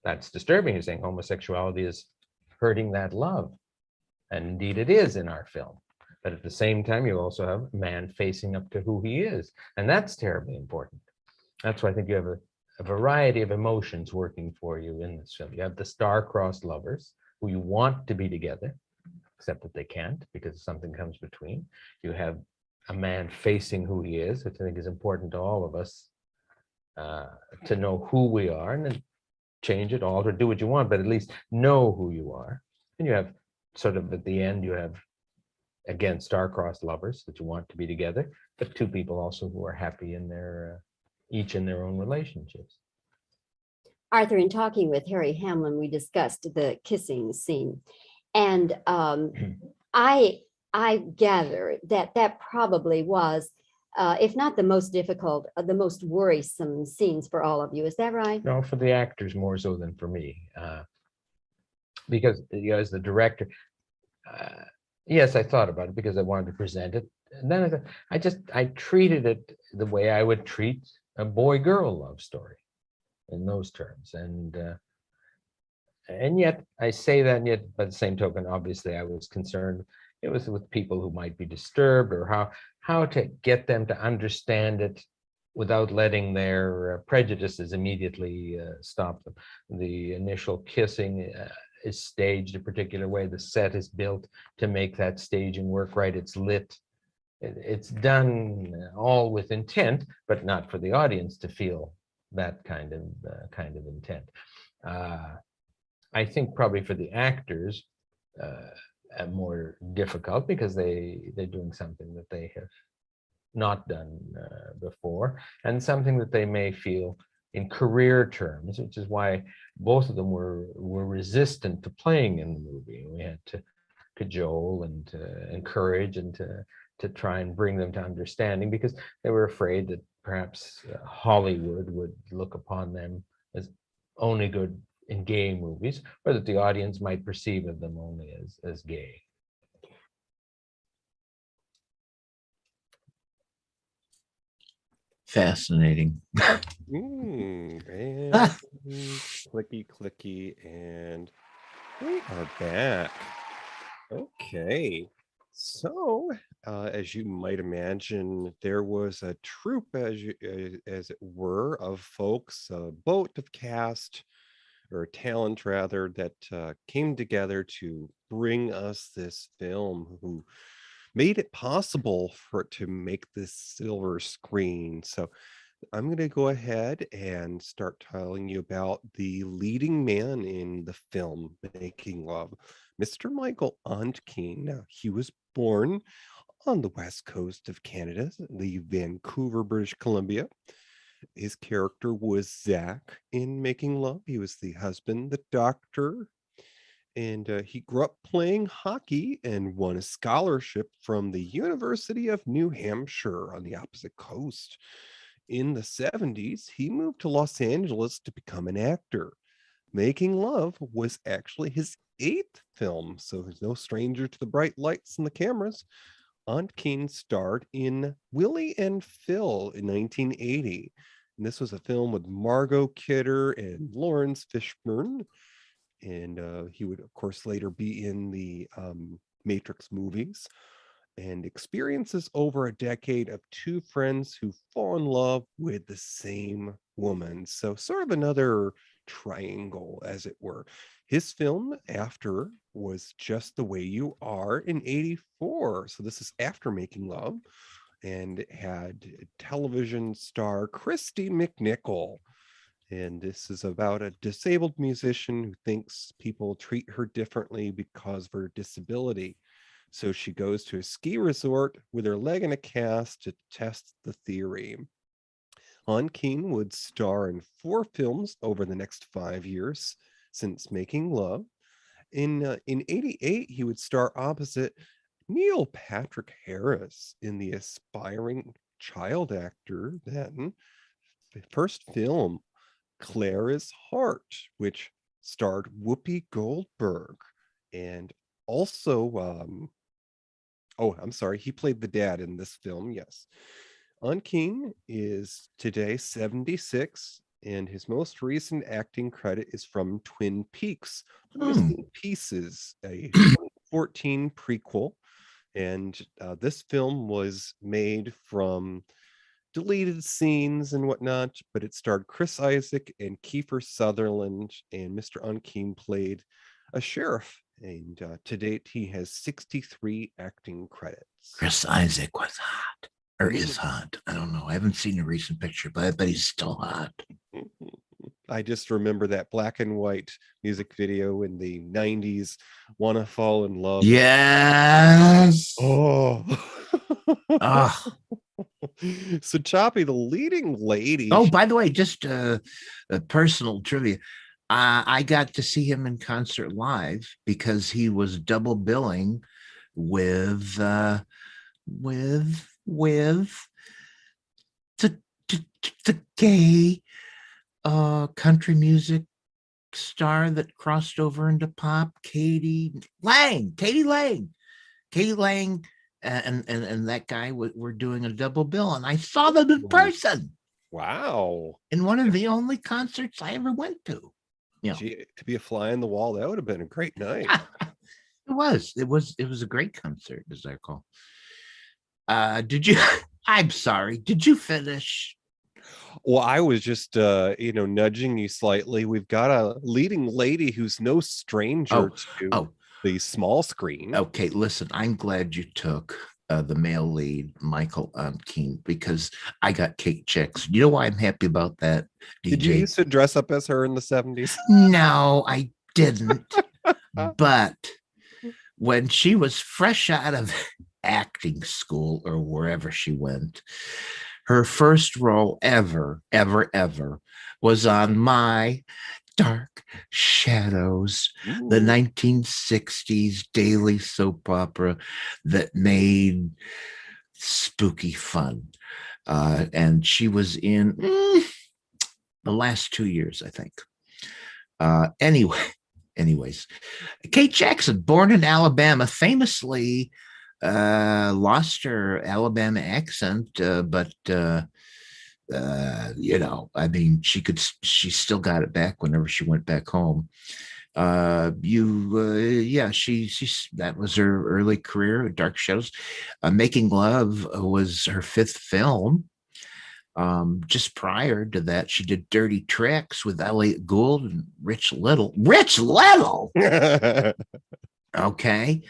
that's disturbing. You're saying homosexuality is hurting that love. And indeed it is in our film. But at the same time, you also have a man facing up to who he is. And that's terribly important. That's why I think you have a variety of emotions working for you in this film. You have the star-crossed lovers who you want to be together, except that they can't because something comes between. You have a man facing who he is, which I think is important to all of us, to know who we are and then change it, alter, do what you want, but at least know who you are. And you have sort of at the end, you have, again, star-crossed lovers that you want to be together, but two people also who are happy in their, each in their own relationships. Arthur, in talking with Harry Hamlin, we discussed the kissing scene. And I gather that that probably was, if not the most difficult, the most worrisome scenes for all of you. Is that right? No, for the actors more so than for me. Because as the director, yes, I thought about it because I wanted to present it. And then I thought, I treated it the way I would treat a boy-girl love story in those terms. And yet I say that, and yet by the same token, obviously I was concerned. It was with people who might be disturbed, or how to get them to understand it without letting their prejudices immediately stop them. The initial kissing is staged a particular way. The set is built to make that staging work right. It's lit. It's done all with intent, but not for the audience to feel that kind of intent. I think probably for the actors, more difficult because they're doing something that they have not done before, and something that they may feel in career terms, which is why both of them were resistant to playing in the movie. We had to cajole and to encourage and to try and bring them to understanding, because they were afraid that perhaps Hollywood would look upon them as only good in gay movies, or that the audience might perceive of them only as gay. Fascinating. And clicky, and we are back. Okay. So, as you might imagine, there was a troupe, as it were, of folks, a boat of cast, or talent rather, that came together to bring us this film, who made it possible for it to make this silver screen. So I'm going to go ahead and start telling you about the leading man in the film Making Love, Mr. Michael Ontkean. Now, he was born on the west coast of Canada, the Vancouver, British Columbia. His character was Zach in Making Love. He was the husband, the doctor, and he grew up playing hockey and won a scholarship from the University of New Hampshire on the opposite coast. In the 70s, he moved to Los Angeles to become an actor. Making Love was actually his 8th film, so he's no stranger to the bright lights and the cameras. Ontkean starred in Willie and Phil in 1980. And this was a film with Margot Kidder and Lawrence Fishburne. And he would, of course, later be in the Matrix movies, and experiences over a decade of two friends who fall in love with the same woman. So sort of another triangle, as it were. His film after was Just the Way You Are in 84. So this is after Making Love, and it had television star Christy Mcnichol. And this is about a disabled musician who thinks people treat her differently because of her disability. So she goes to a ski resort with her leg in a cast to test the theory. Ontkean would star in 4 films over the next 5 years since Making Love. In 88, he would star opposite Neil Patrick Harris in the aspiring child actor then first film, Clara's Heart, which starred Whoopi Goldberg. And also, oh, I'm sorry, he played the dad in this film. Yes. Ontkean is today 76, and his most recent acting credit is from Twin Peaks: Missing Pieces, a 2014 prequel. And this film was made from deleted scenes and whatnot, but it starred Chris Isaac and Kiefer Sutherland, and Mr. Ontkean played a sheriff. And to date, he has 63 acting credits. Chris Isaac was hot, or is hot. I don't know. I haven't seen a recent picture, but I bet he's still hot. I just remember that black and white music video in the 90s, Wanna Fall in Love. Yes. Oh. Oh. So Toppie, the leading lady. Oh, by the way, just a personal trivia. I got to see him in concert live because he was double billing with the gay country music star that crossed over into pop, Katie Lang, and that guy were doing a double bill, and I saw them in person. Wow! In one of the only concerts I ever went to. Gee, to be a fly on the wall, that would have been a great night. It was a great concert, as I recall. Did you? I'm sorry. Did you finish? Well, I was just nudging you slightly. We've got a leading lady who's no stranger to the small screen. Okay, listen, I'm glad you took the male lead, Michael Ontkean, because I got Kate Jackson. You know why I'm happy about that, DJ? Did you used to dress up as her in the 70s? No, I didn't. But when she was fresh out of acting school or wherever she went, her first role ever was on My Dark Shadows, the 1960s daily soap opera that made spooky fun. And she was in the last 2 years, I think. Anyways, Kate Jackson, born in Alabama, famously lost her Alabama accent, but I mean, she still got it back whenever she went back home. That was her early career. Dark Shadows. Making Love was her fifth film. Just prior to that, she did Dirty Tricks with Elliot Gould and Rich Little. Okay.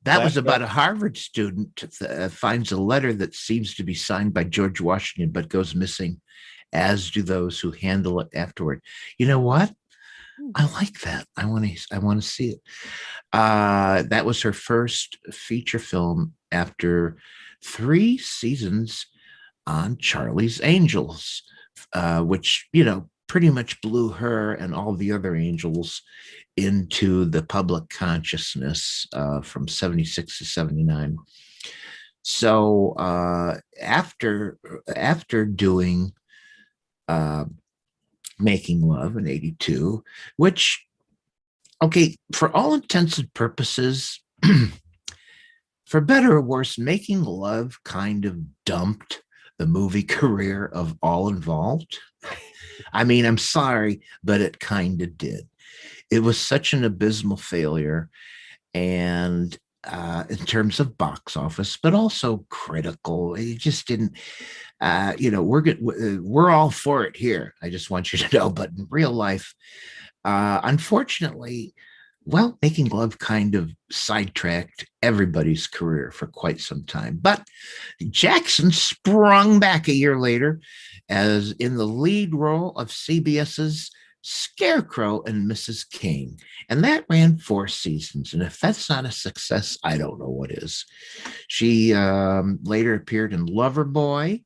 That was about a Harvard student finds a letter that seems to be signed by George Washington, but goes missing, as do those who handle it afterward. You know what? I like that. I want to see it. That was her first feature film after 3 seasons on Charlie's Angels, which, pretty much blew her and all the other angels into the public consciousness from 76 to 79. So after doing Making Love in 82, which, okay, for all intents and purposes, for better or worse, Making Love kind of dumped the movie career of all involved. I mean, I'm sorry, but it kind of did. It was such an abysmal failure, and in terms of box office, but also critical. It just didn't. We're all for it here. I just want you to know. But in real life, unfortunately, Making Love kind of sidetracked everybody's career for quite some time. But Jackson sprung back a year later as in the lead role of CBS's Scarecrow and Mrs. King. And that ran 4 seasons. And if that's not a success, I don't know what is. She later appeared in Loverboy.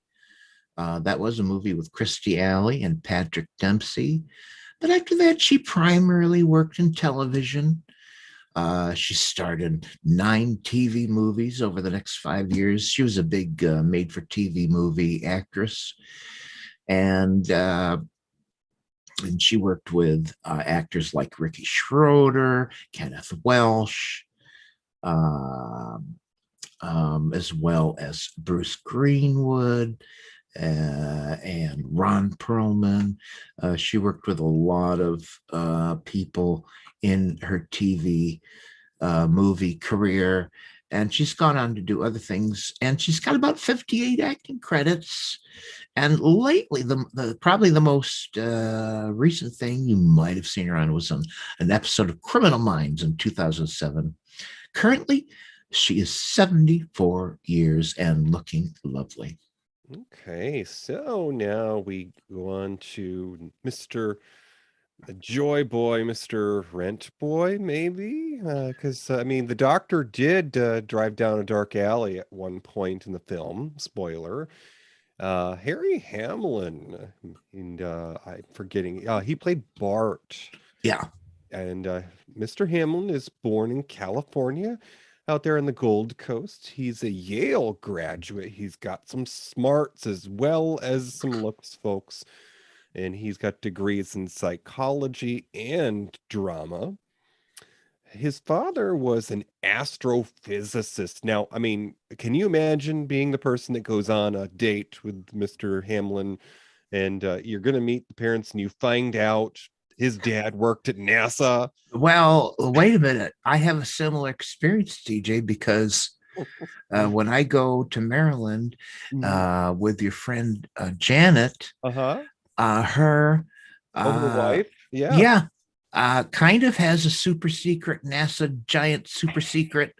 That was a movie with Christy Alley and Patrick Dempsey. But after that, she primarily worked in television. She starred in 9 TV movies over the next 5 years. She was a big made-for-TV movie actress. And And she worked with actors like Ricky Schroeder, Kenneth Welsh, as well as Bruce Greenwood and Ron Perlman. She worked with a lot of people in her TV movie career, and she's gone on to do other things. And she's got about 58 acting credits. And lately, probably the most recent thing you might have seen her on was on an episode of Criminal Minds in 2007. Currently, she is 74 years and looking lovely. Okay, so now we go on to Mr. Joy Boy, Mr. Rent Boy, maybe? Because, I mean, the doctor did drive down a dark alley at one point in the film. Spoiler. Harry Hamlin, and I'm forgetting, he played Bart. Yeah. And Mr. Hamlin is born in California, out there on the Gold Coast. He's a Yale graduate. He's got some smarts as well as some looks, folks. And he's got degrees in psychology and drama. His father was an astrophysicist. Now, I mean, can you imagine being the person that goes on a date with Mr. Hamlin, and you're going to meet the parents and you find out his dad worked at NASA? Well, wait a minute. I have a similar experience, DJ, because when I go to Maryland with your friend Janet, her the wife, kind of has a super secret NASA giant super secret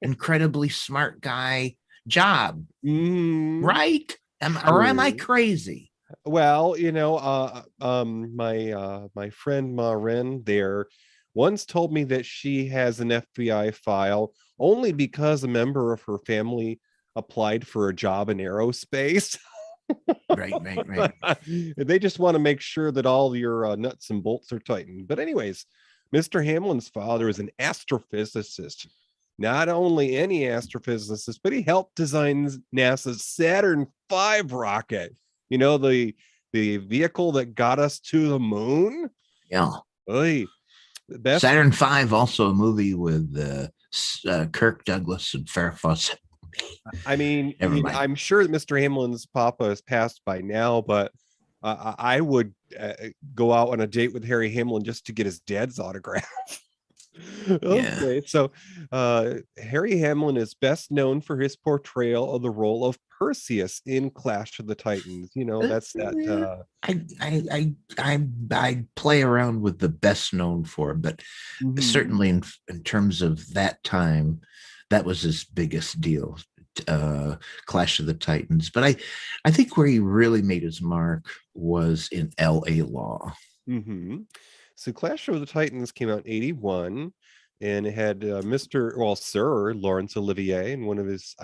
incredibly smart guy job, right? Am I crazy? Well, you know, my friend Marin there once told me that she has an FBI file only because a member of her family applied for a job in aerospace. Right. They just want to make sure that all your nuts and bolts are tightened. But anyways, Mr. Hamlin's father is an astrophysicist. Not only any astrophysicist, but he helped design NASA's Saturn V rocket. You know, the vehicle that got us to the moon? Yeah. Oy. Saturn V, also a movie with Kirk Douglas and Farrah Fawcett. I mean, I'm sure that Mr. Hamlin's papa has passed by now, but I would go out on a date with Harry Hamlin just to get his dad's autograph. Okay, so Harry Hamlin is best known for his portrayal of the role of Perseus in Clash of the Titans. You know, that's that. I play around with the best known for, but certainly in terms of that time, that was his biggest deal. Clash of the Titans. But I think where he really made his mark was in L.A. Law. So Clash of the Titans came out in 1981, and it had Sir Laurence Olivier in one of his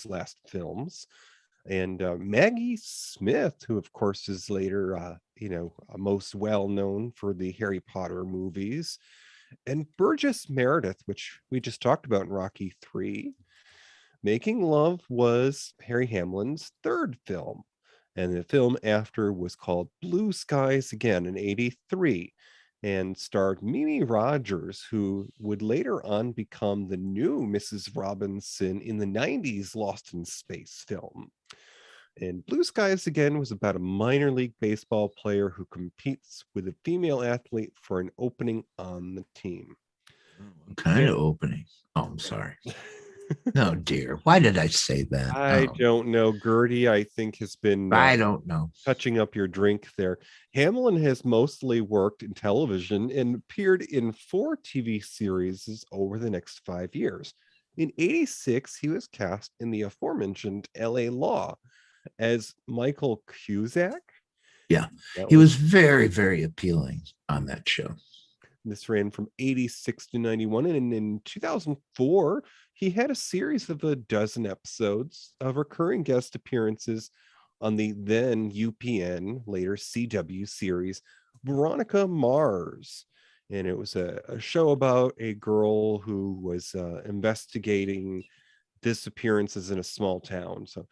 last films, and Maggie Smith, who of course is later most well known for the Harry Potter movies, and Burgess Meredith, which we just talked about in Rocky III. Making Love was Harry Hamlin's third film, and the film after was called Blue Skies Again in 1983, and starred Mimi Rogers, who would later on become the new Mrs. Robinson in the 1990s Lost in Space film. And Blue Skies Again was about a minor league baseball player who competes with a female athlete for an opening on the team. What kind of opening? Oh, I'm sorry. Oh dear, why did I say that? I don't know. Gertie, I think, has been I don't know, touching up your drink there. Hamlin has mostly worked in television and appeared in 4 TV series over the next 5 years. In 1986, he was cast in the aforementioned L.A. Law as Michael Cusack. Yeah, he was very, very appealing on that show. This ran from 1986 to 1991, and in 2004, he had a series of a dozen episodes of recurring guest appearances on the then UPN, later CW series, Veronica Mars. And it was a show about a girl who was investigating disappearances in a small town. So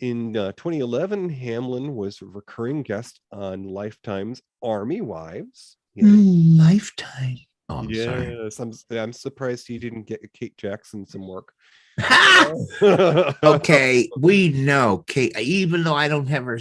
In 2011, Hamlin was a recurring guest on Lifetime's Army Wives. Lifetime. Oh, I'm sorry. Yes, I'm surprised he didn't get Kate Jackson some work. Okay, we know Kate, even though I don't have her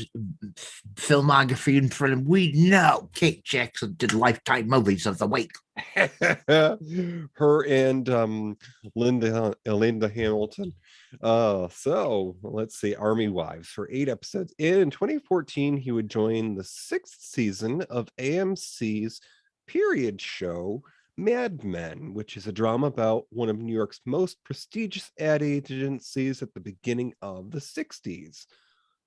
filmography in front of me, we know Kate Jackson did Lifetime movies of the week. Her and Linda Hamilton. So let's see, Army Wives for 8 episodes. In 2014, he would join the 6th season of AMC's period show MatMin, which is a drama about one of New York's most prestigious ad agencies at the beginning of the 60s.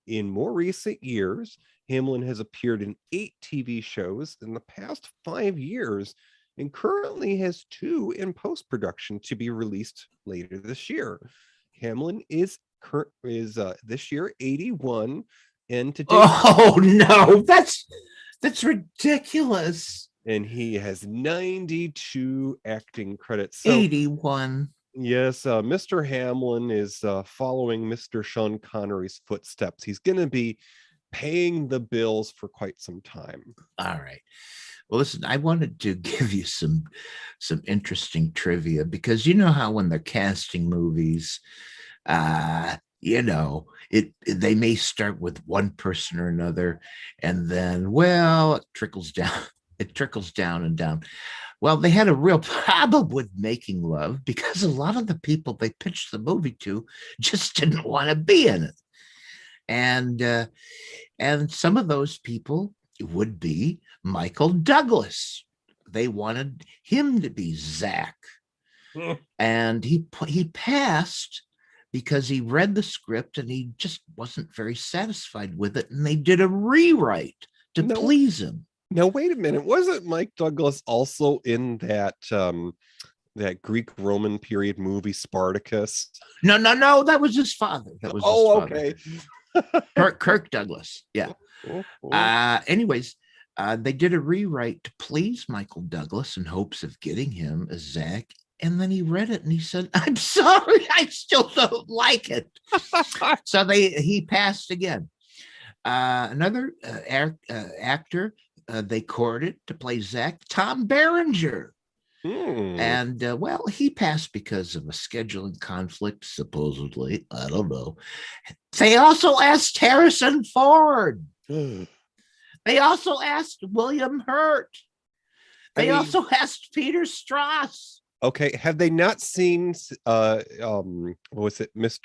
In more recent years, Hamlin has appeared in 8 TV shows in the past 5 years and currently has 2 in post-production to be released later this year. Hamlin is this year 81, and today. Oh no, that's ridiculous. And he has 92 acting credits. So, 81. Yes, Mr. Hamlin is following Mr. Sean Connery's footsteps. He's going to be paying the bills for quite some time. All right. Well, listen, I wanted to give you some interesting trivia, because you know how when they're casting movies, you know, they may start with one person or another, and then, well, it trickles down. It trickles down and down. Well, they had a real problem with Making Love because a lot of the people they pitched the movie to just didn't want to be in it. And some of those people would be Michael Douglas. They wanted him to be Zach. And he passed because he read the script and he just wasn't very satisfied with it. And they did a rewrite to please him. Now, wait a minute. Wasn't Mike Douglas also in that that Greek Roman period movie Spartacus? No. That was his father. That was okay. Kirk Douglas. Yeah. Anyways, they did a rewrite to please Michael Douglas in hopes of getting him as Zach. And then he read it and he said, "I'm sorry, I still don't like it." So he passed again. Another actor they courted to play Zach, Tom Berenger. And well, he passed because of a scheduling conflict, supposedly. I don't know. They also asked Harrison Ford. They also asked William Hurt. They also asked Peter Strauss. Okay, have they not seen what was it, what's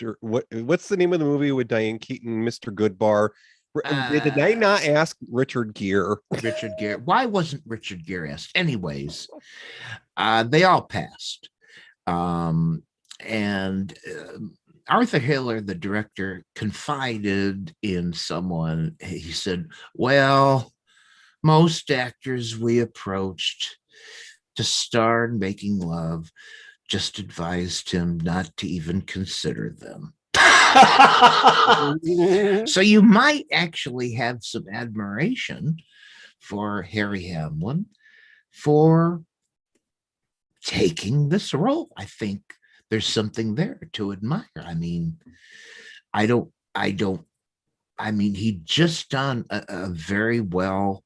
the name of the movie with Diane Keaton, Mr. Goodbar? Did they not ask Richard Gere? Richard Gere. Why wasn't Richard Gere asked? Anyways, they all passed. And Arthur Hiller, the director, confided in someone. He said, well, most actors we approached to star in Making Love just advised him not to even consider them. So you might actually have some admiration for Harry Hamlin for taking this role. I think there's something there to admire. I mean, he just done a very well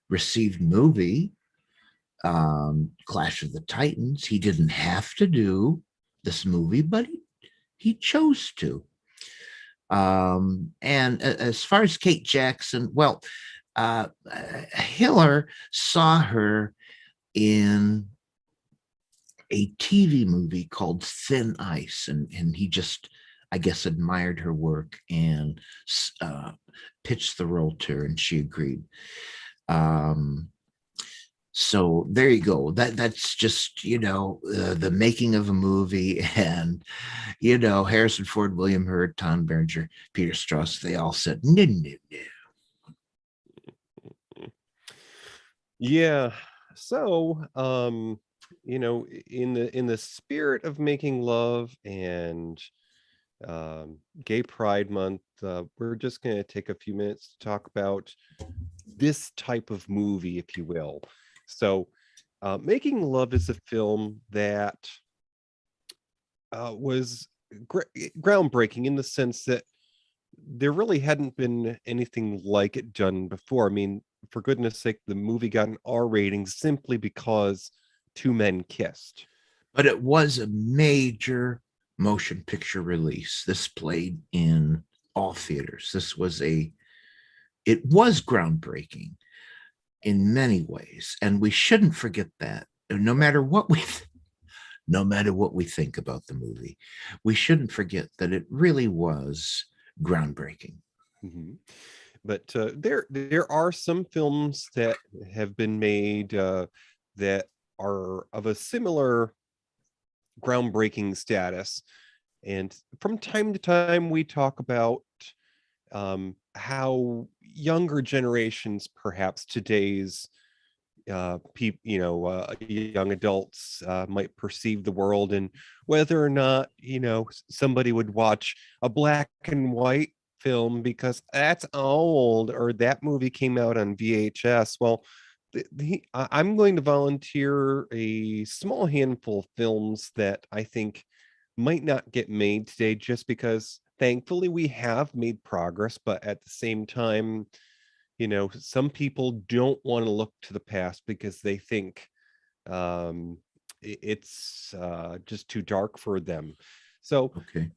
received movie, Clash of the Titans. He didn't have to do this movie, but he chose to. And as far as Kate Jackson, well, Hiller saw her in a TV movie called Thin Ice, and he just, I guess, admired her work and pitched the role to her, and she agreed. So there you go. That's just, the making of a movie, and, Harrison Ford, William Hurt, Tom Berenger, Peter Strauss, they all said, no. Yeah. So, in the spirit of Making Love and Gay Pride Month, we're just going to take a few minutes to talk about this type of movie, if you will. So, Making Love is a film that was groundbreaking in the sense that there really hadn't been anything like it done before. I mean, for goodness sake, the movie got an R rating simply because two men kissed. But it was a major motion picture release. This played in all theaters. It was groundbreaking in many ways, and we shouldn't forget that. No matter what we think about the movie, we shouldn't forget that it really was groundbreaking. Mm-hmm. But there are some films that have been made that are of a similar groundbreaking status, and from time to time we talk about how younger generations, perhaps today's young adults might perceive the world, and whether or not somebody would watch a black and white film because that's old, or that movie came out on VHS. Well, I'm going to volunteer a small handful of films that I think might not get made today, just because thankfully we have made progress, but at the same time, some people don't want to look to the past because they think it's just too dark for them. So Okay.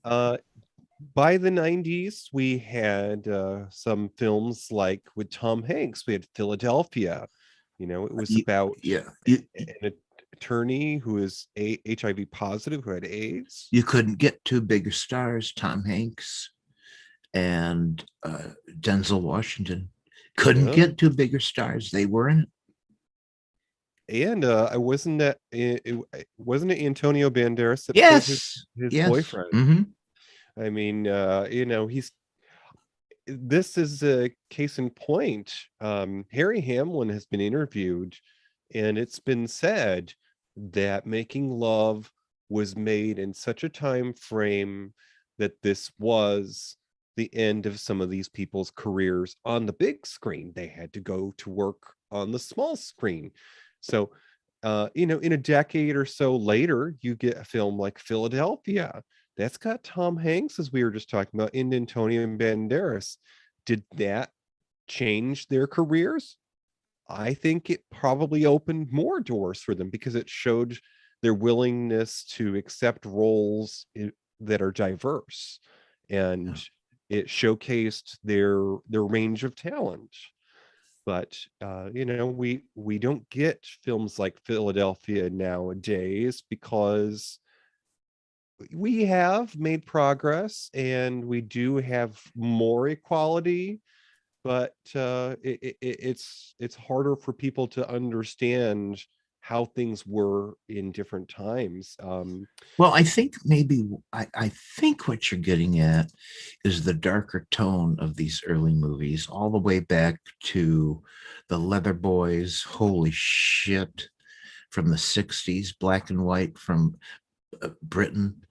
by the 90s, we had some films like with Tom Hanks. We had Philadelphia. It was about an attorney who is HIV positive, who had AIDS. You couldn't get two bigger stars, Tom Hanks and Denzel Washington. Couldn't get two bigger stars. They were in it. And wasn't it Antonio Banderas that played his yes. boyfriend? Mm-hmm. I mean, this is a case in point. Harry Hamlin has been interviewed, and it's been said that Making Love was made in such a time frame that this was the end of some of these people's careers on the big screen. They had to go to work on the small screen. So, in a decade or so later, you get a film like Philadelphia. That's got Tom Hanks, as we were just talking about, and Antonio Banderas. Did that change their careers? I think it probably opened more doors for them because it showed their willingness to accept roles that are diverse, and it showcased their range of talent. But we don't get films like Philadelphia nowadays because we have made progress and we do have more equality, but it's harder for people to understand how things were in different times. Well, I think maybe I think what you're getting at is the darker tone of these early movies, all the way back to the Leather Boys. Holy shit, from the 60s, black and white from Britain.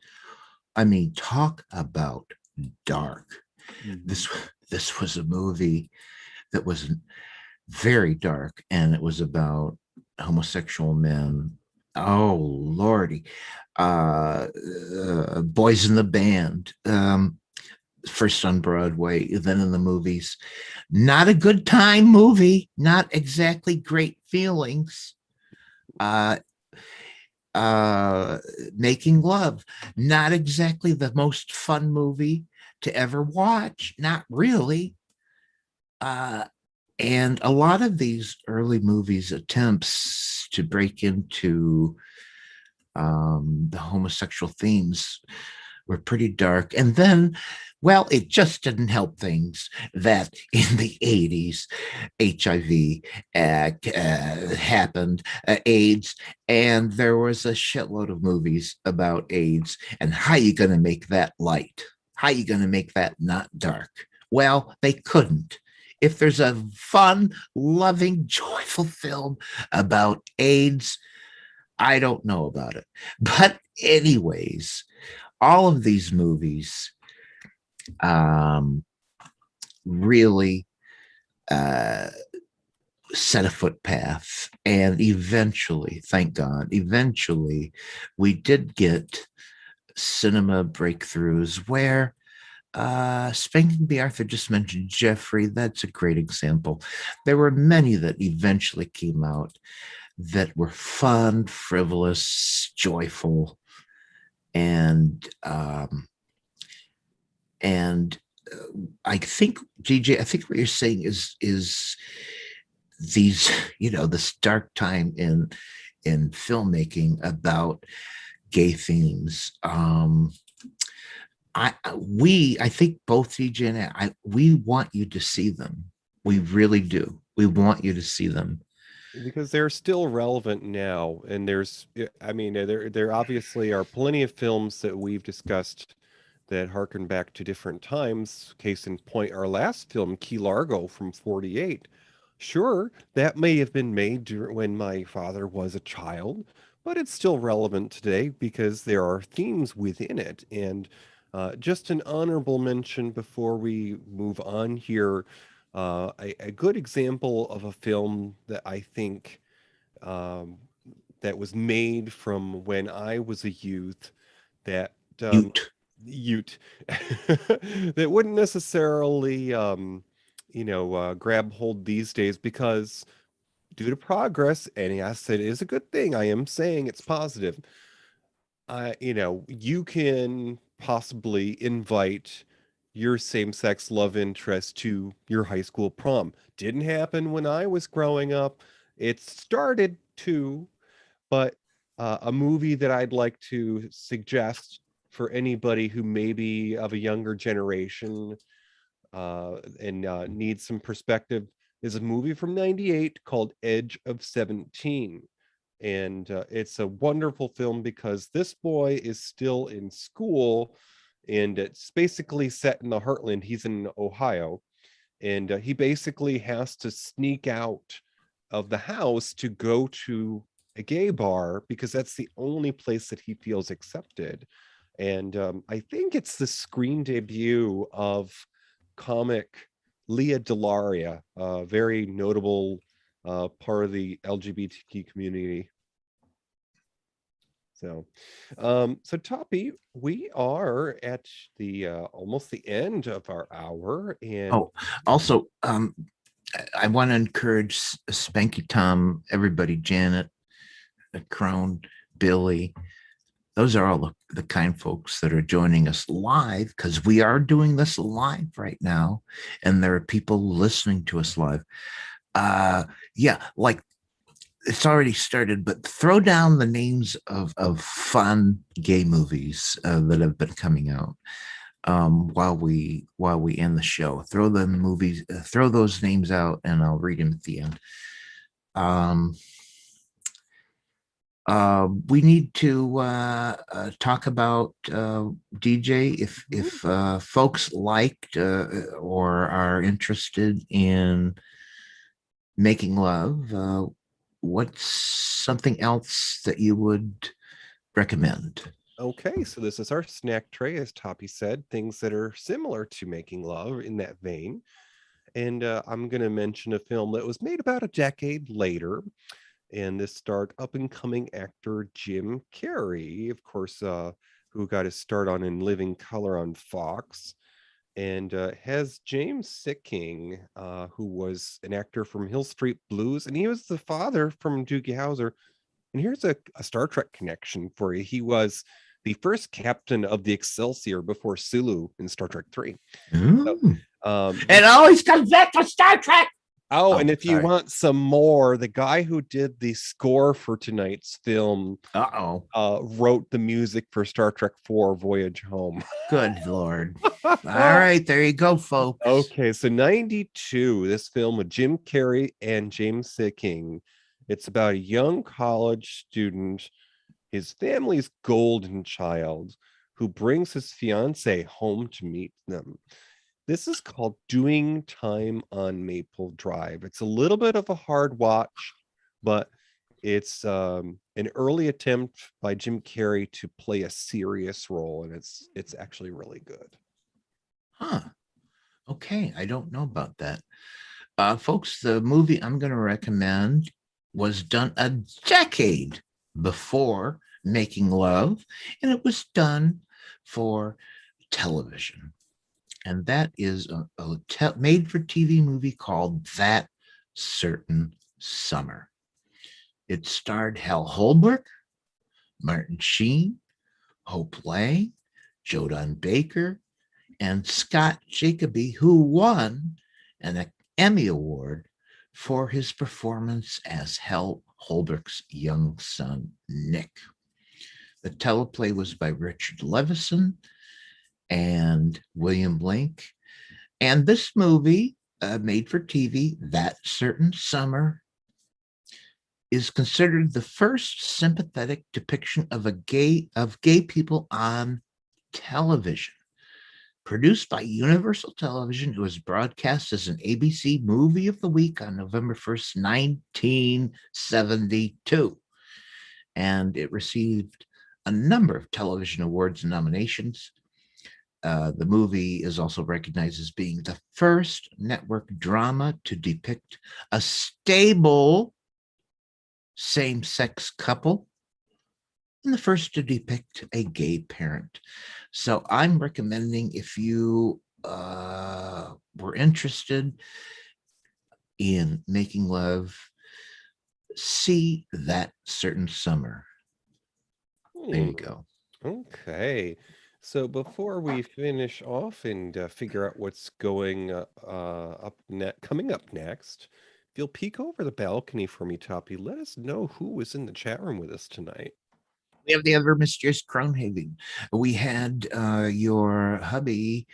I mean, talk about dark. Mm-hmm. This was a movie that was very dark, and it was about homosexual men. Oh Lordy. Boys in the Band, first on Broadway, then in the movies. Not a good time movie, not exactly great feelings. Making Love, not exactly the most fun movie to ever watch, not really. And a lot of these early movies' attempts to break into the homosexual themes were pretty dark. And then, well, it just didn't help things that in the 80s, HIV happened, AIDS, and there was a shitload of movies about AIDS. And how are you going to make that light? How are you going to make that not dark? Well, they couldn't. If there's a fun, loving, joyful film about AIDS, I don't know about it. But anyways, all of these movies really set a footpath. And eventually, thank God, we did get cinema breakthroughs where Spanking the Arthur just mentioned Jeffrey. That's a great example. There were many that eventually came out that were fun, frivolous, joyful, and I think, DJ, I think what you're saying is these, this dark time in filmmaking about gay themes. I think both DJ and we want you to see them. We really do. We want you to see them because they're still relevant now. And there obviously are plenty of films that we've discussed that harken back to different times. Case in point, our last film, Key Largo from '48. Sure, that may have been made when my father was a child, but it's still relevant today because there are themes within it. And just an honorable mention before we move on here, a good example of a film that I think that was made from when I was a youth that Ute that wouldn't necessarily grab hold these days because due to progress, and yes, it is a good thing. I am saying it's positive. You can possibly invite your same-sex love interest to your high school prom. Didn't happen when I was growing up. It started to, but a movie that I'd like to suggest for anybody who may be of a younger generation and needs some perspective is a movie from '98 called Edge of 17. And it's a wonderful film because this boy is still in school, and it's basically set in the heartland. He's in Ohio, and he basically has to sneak out of the house to go to a gay bar because that's the only place that he feels accepted. And I think it's the screen debut of comic Leah Delaria, a very notable part of the LGBTQ community. So Toppie, we are at the almost the end of our hour. And also, I want to encourage Spanky Tom, everybody, Janet, Crone, Billy. Those are all the kind folks that are joining us live, because we are doing this live right now, and there are people listening to us live. Like it's already started, but throw down the names of fun gay movies that have been coming out while we end the show. Throw those names out, and I'll read them at the end. We need to talk about DJ if folks liked or are interested in making love. What's something else that you would recommend? Okay, so this is our snack tray, as Toppie said, things that are similar to making love in that vein. And I'm going to mention a film that was made about a decade later. And this starred up-and-coming actor Jim Carrey, of course, who got his start on In Living Color on Fox, and has James Sicking, who was an actor from Hill Street Blues, and he was the father from Doogie Howser. And here's a Star Trek connection for you. He was the first captain of the Excelsior before Sulu in Star Trek 3. So, it always comes back to Star Trek. And if you want some more, the guy who did the score for tonight's film wrote the music for Star Trek 4 Voyage Home. Good Lord. All right, there you go, folks. Okay, so 92, this film with Jim Carrey and James Sicking. It's about a young college student, his family's golden child, who brings his fiance home to meet them. This is called Doing Time on Maple Drive. It's a little bit of a hard watch, but it's an early attempt by Jim Carrey to play a serious role, and it's actually really good. Okay, I don't know about that. Folks, the movie I'm going to recommend was done a decade before Making Love, and it was done for television. and that is a made-for-TV movie called That Certain Summer. It starred Hal Holbrook, Martin Sheen, Hope Lang, Jodan Baker, and Scott Jacoby, who won an Emmy Award for his performance as Hal Holbrook's young son, Nick. The teleplay was by Richard Levison and William Link. And this movie, made for TV, That Certain Summer, is considered the first sympathetic depiction of gay people on television. Produced by Universal Television, it was broadcast as an ABC Movie of the Week on November 1st, 1972. And it received a number of television awards and nominations. The movie is also recognized as being the first network drama to depict a stable same-sex couple and the first to depict a gay parent. So I'm recommending, if you were interested in making love, see That Certain Summer. There you go. Okay. So before we finish off and figure out what's going coming up next, if you'll peek over the balcony for me, Toppie, let us know who was in the chat room with us tonight. We have the other mysterious Crownhaven. We had your hubby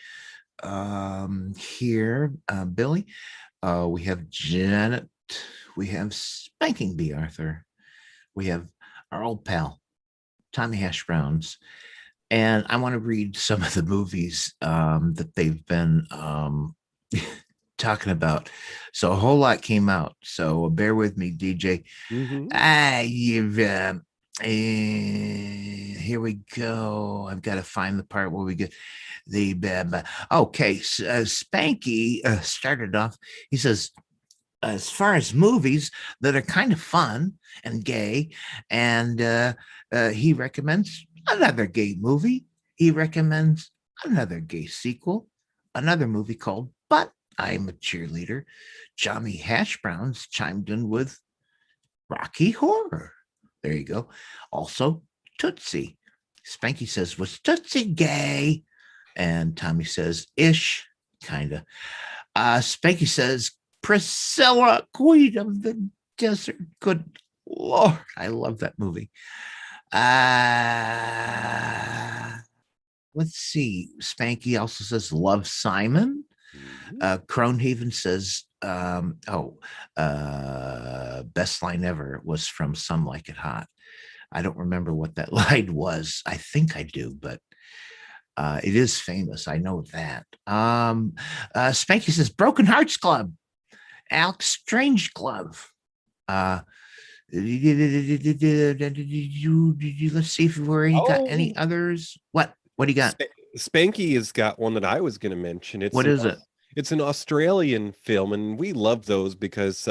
here, Billy. We have Janet. We have Spanking B. Arthur. We have our old pal, Tommy Hash Browns. And I want to read some of the movies that they've been talking about. So a whole lot came out. So bear with me, DJ. Here we go. I've got to find the part where we get the okay. Spanky started off. He says, as far as movies that are kind of fun and gay, and he recommends another gay movie. He recommends another gay sequel, another movie called But I'm a Cheerleader. Johnny Hash Browns chimed in with Rocky Horror. There you go. Also, Tootsie. Spanky says, was Tootsie gay? And Tommy says, ish, kind of. Spanky says, Priscilla, Queen of the Desert. Good Lord, I love that movie. Let's see. Spanky also says, love Simon. Cronehaven says, best line ever was from Some Like It Hot. I don't remember what that line was. I think I do, but it is famous. I know that. Spanky says, Broken Hearts Club. Alex Strange Glove. Let's see if we got any others. What do you got? Spanky has got one that I was going to mention. What is it? It's an Australian film, and we love those because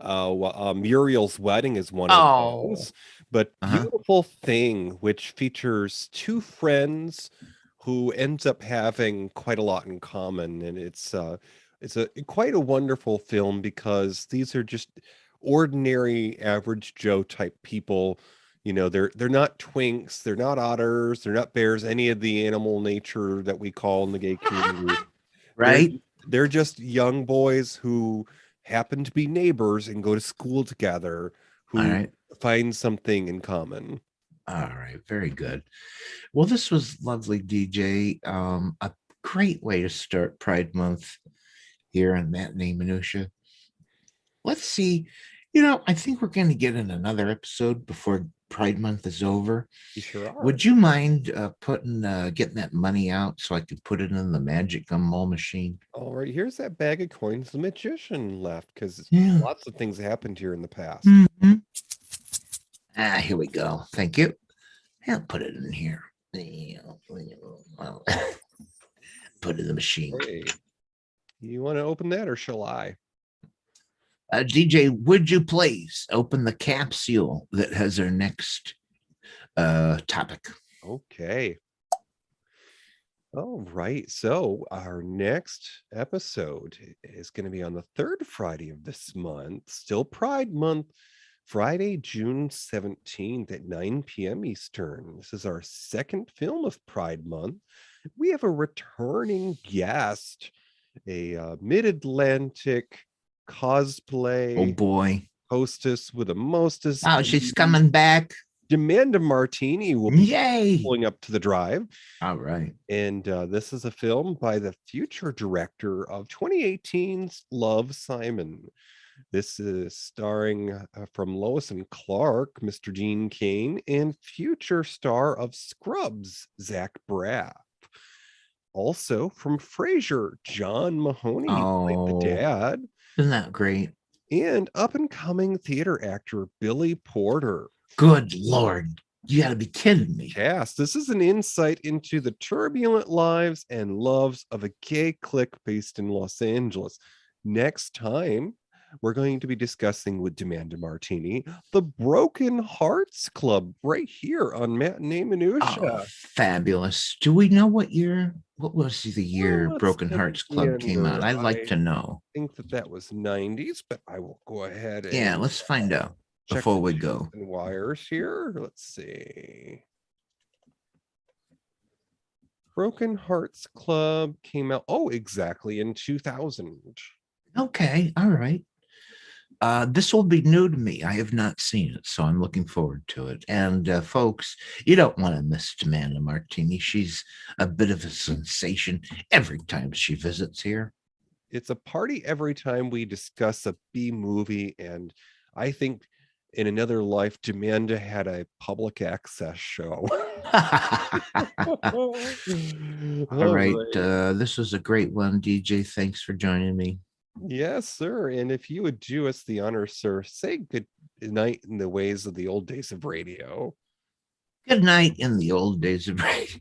Muriel's Wedding is one of those. But Beautiful Thing, which features two friends who ends up having quite a lot in common, and it's quite a wonderful film because these are just ordinary, average Joe type people. You know, they're not twinks, they're not otters, they're not bears, any of the animal nature that we call in the gay community. Right? They're just young boys who happen to be neighbors and go to school together, who find something in common. All right, very good. Well, this was lovely, DJ. A great way to start Pride Month here on Matinee Minutia. Let's see. You know, I think we're going to get in another episode before Pride Month is over. You sure are. Would you mind getting that money out so I could put it in the magic gumball machine? All right, here's that bag of coins the magician left, because lots of things happened here in the past. Here we go. Thank you. I'll put it in here. Put it in the machine. Hey, you want to open that, or shall I? DJ, would you please open the capsule that has our next topic? Okay. All right. So our next episode is going to be on the third Friday of this month, still Pride Month, Friday, June 17th at 9 p.m. Eastern. This is our second film of Pride Month. We have a returning guest, a mid-Atlantic cosplay Oh boy. hostess with a mostest. Oh, she's coming back. D'Manda Martini will be Yay. pulling up to the drive. All right. And this is a film by the future director of 2018's Love, Simon. This is starring from Lois and Clark, Mr. Gene Kane, and future star of Scrubs, Zach Braff. Also from Frasier, John Mahoney played the dad. Isn't that great? And up-and-coming theater actor Billy Porter. Good Lord. You got to be kidding me. Cast. This is an insight into the turbulent lives and loves of a gay clique based in Los Angeles. Next time, we're going to be discussing with D'Manda Martini the Broken Hearts Club right here on Matinee Minutia. Oh, fabulous. Do we know what was the year Broken Hearts Club came out? I'd like to know. I think that was 90s, but I will go ahead and yeah, let's find out before we go. and wires here. Let's see. Broken Hearts Club came out exactly in 2000. Okay, all right. This will be new to me. I have not seen it, so I'm looking forward to it. And folks, you don't want to miss D'Manda Martini. She's a bit of a sensation every time she visits here. It's a party every time we discuss a B movie, and I think in another life, D'Manda had a public access show. All right. This was a great one, DJ. Thanks for joining me. Yes, sir. And if you would do us the honor, sir, say good night in the ways of the old days of radio. Good night in the old days of radio.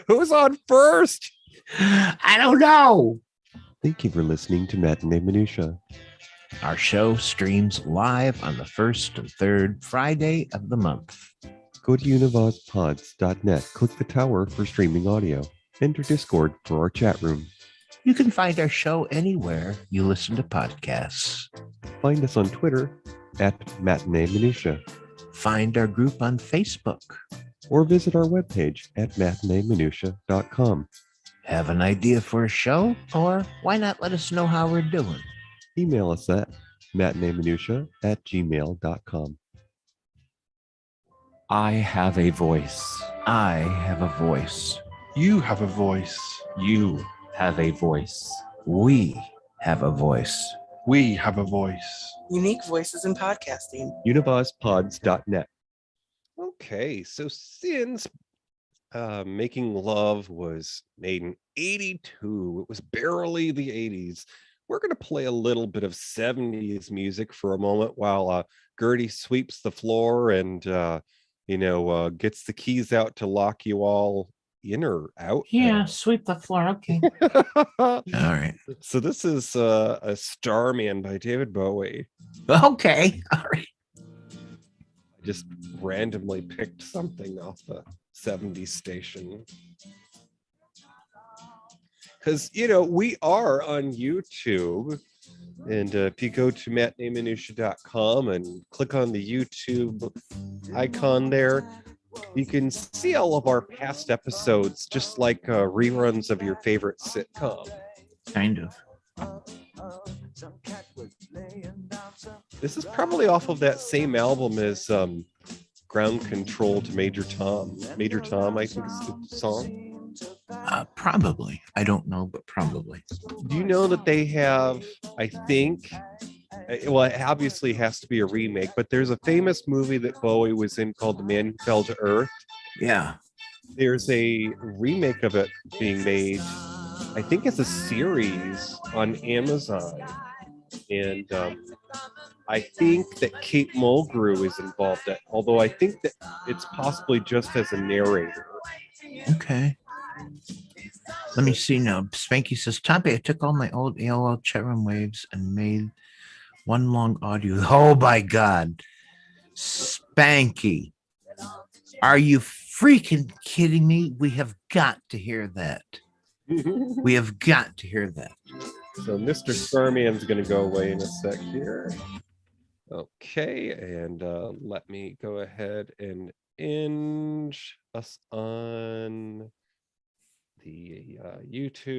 Who's on first? I don't know. Thank you for listening to Matinee Minutia. Our show streams live on the first and third Friday of the month. Go to univazpods.net, click the tower for streaming audio. Enter Discord for our chat room. You can find our show anywhere you listen to podcasts. Find us on Twitter at Matinee Minutia. Find our group on Facebook. Or visit our webpage at matineeminutia.com. Have an idea for a show? Or why not let us know how we're doing? Email us at matineeminutia@gmail.com. I have a voice. I have a voice. You have a voice. You have a voice. We have a voice. We have a voice. Unique voices in podcasting. univazpods.net. Okay, so since Making Love was made in 82, it was barely the 80s, we're going to play a little bit of 70s music for a moment while Gertie sweeps the floor and, gets the keys out to lock you all in or out. Yeah, sweep the floor. Okay. All right. So this is a Starman by David Bowie. Okay. All right. I just randomly picked something off the 70s station. Because, we are on YouTube. And if you go to matineeminutia.com and click on the YouTube icon there, you can see all of our past episodes, just like reruns of your favorite sitcom. Kind of. This is probably off of that same album as Ground Control to Major Tom. Major Tom, I think is the song. Probably. I don't know, but probably. Do you know that they have, I think, well, it obviously has to be a remake, but there's a famous movie that Bowie was in called The Man Who Fell to Earth. Yeah. There's a remake of it being made, I think it's a series on Amazon. And I think that Kate Mulgrew is involved, although I think that it's possibly just as a narrator. Okay. Let me see now. Spanky says, Toppie, I took all my old AOL chat room waves and made one long audio. Oh my God. Spanky. Are you freaking kidding me? We have got to hear that. We have got to hear that. So Mr. Starman's going to go away in a sec here. Okay, and let me go ahead and end us on the YouTube.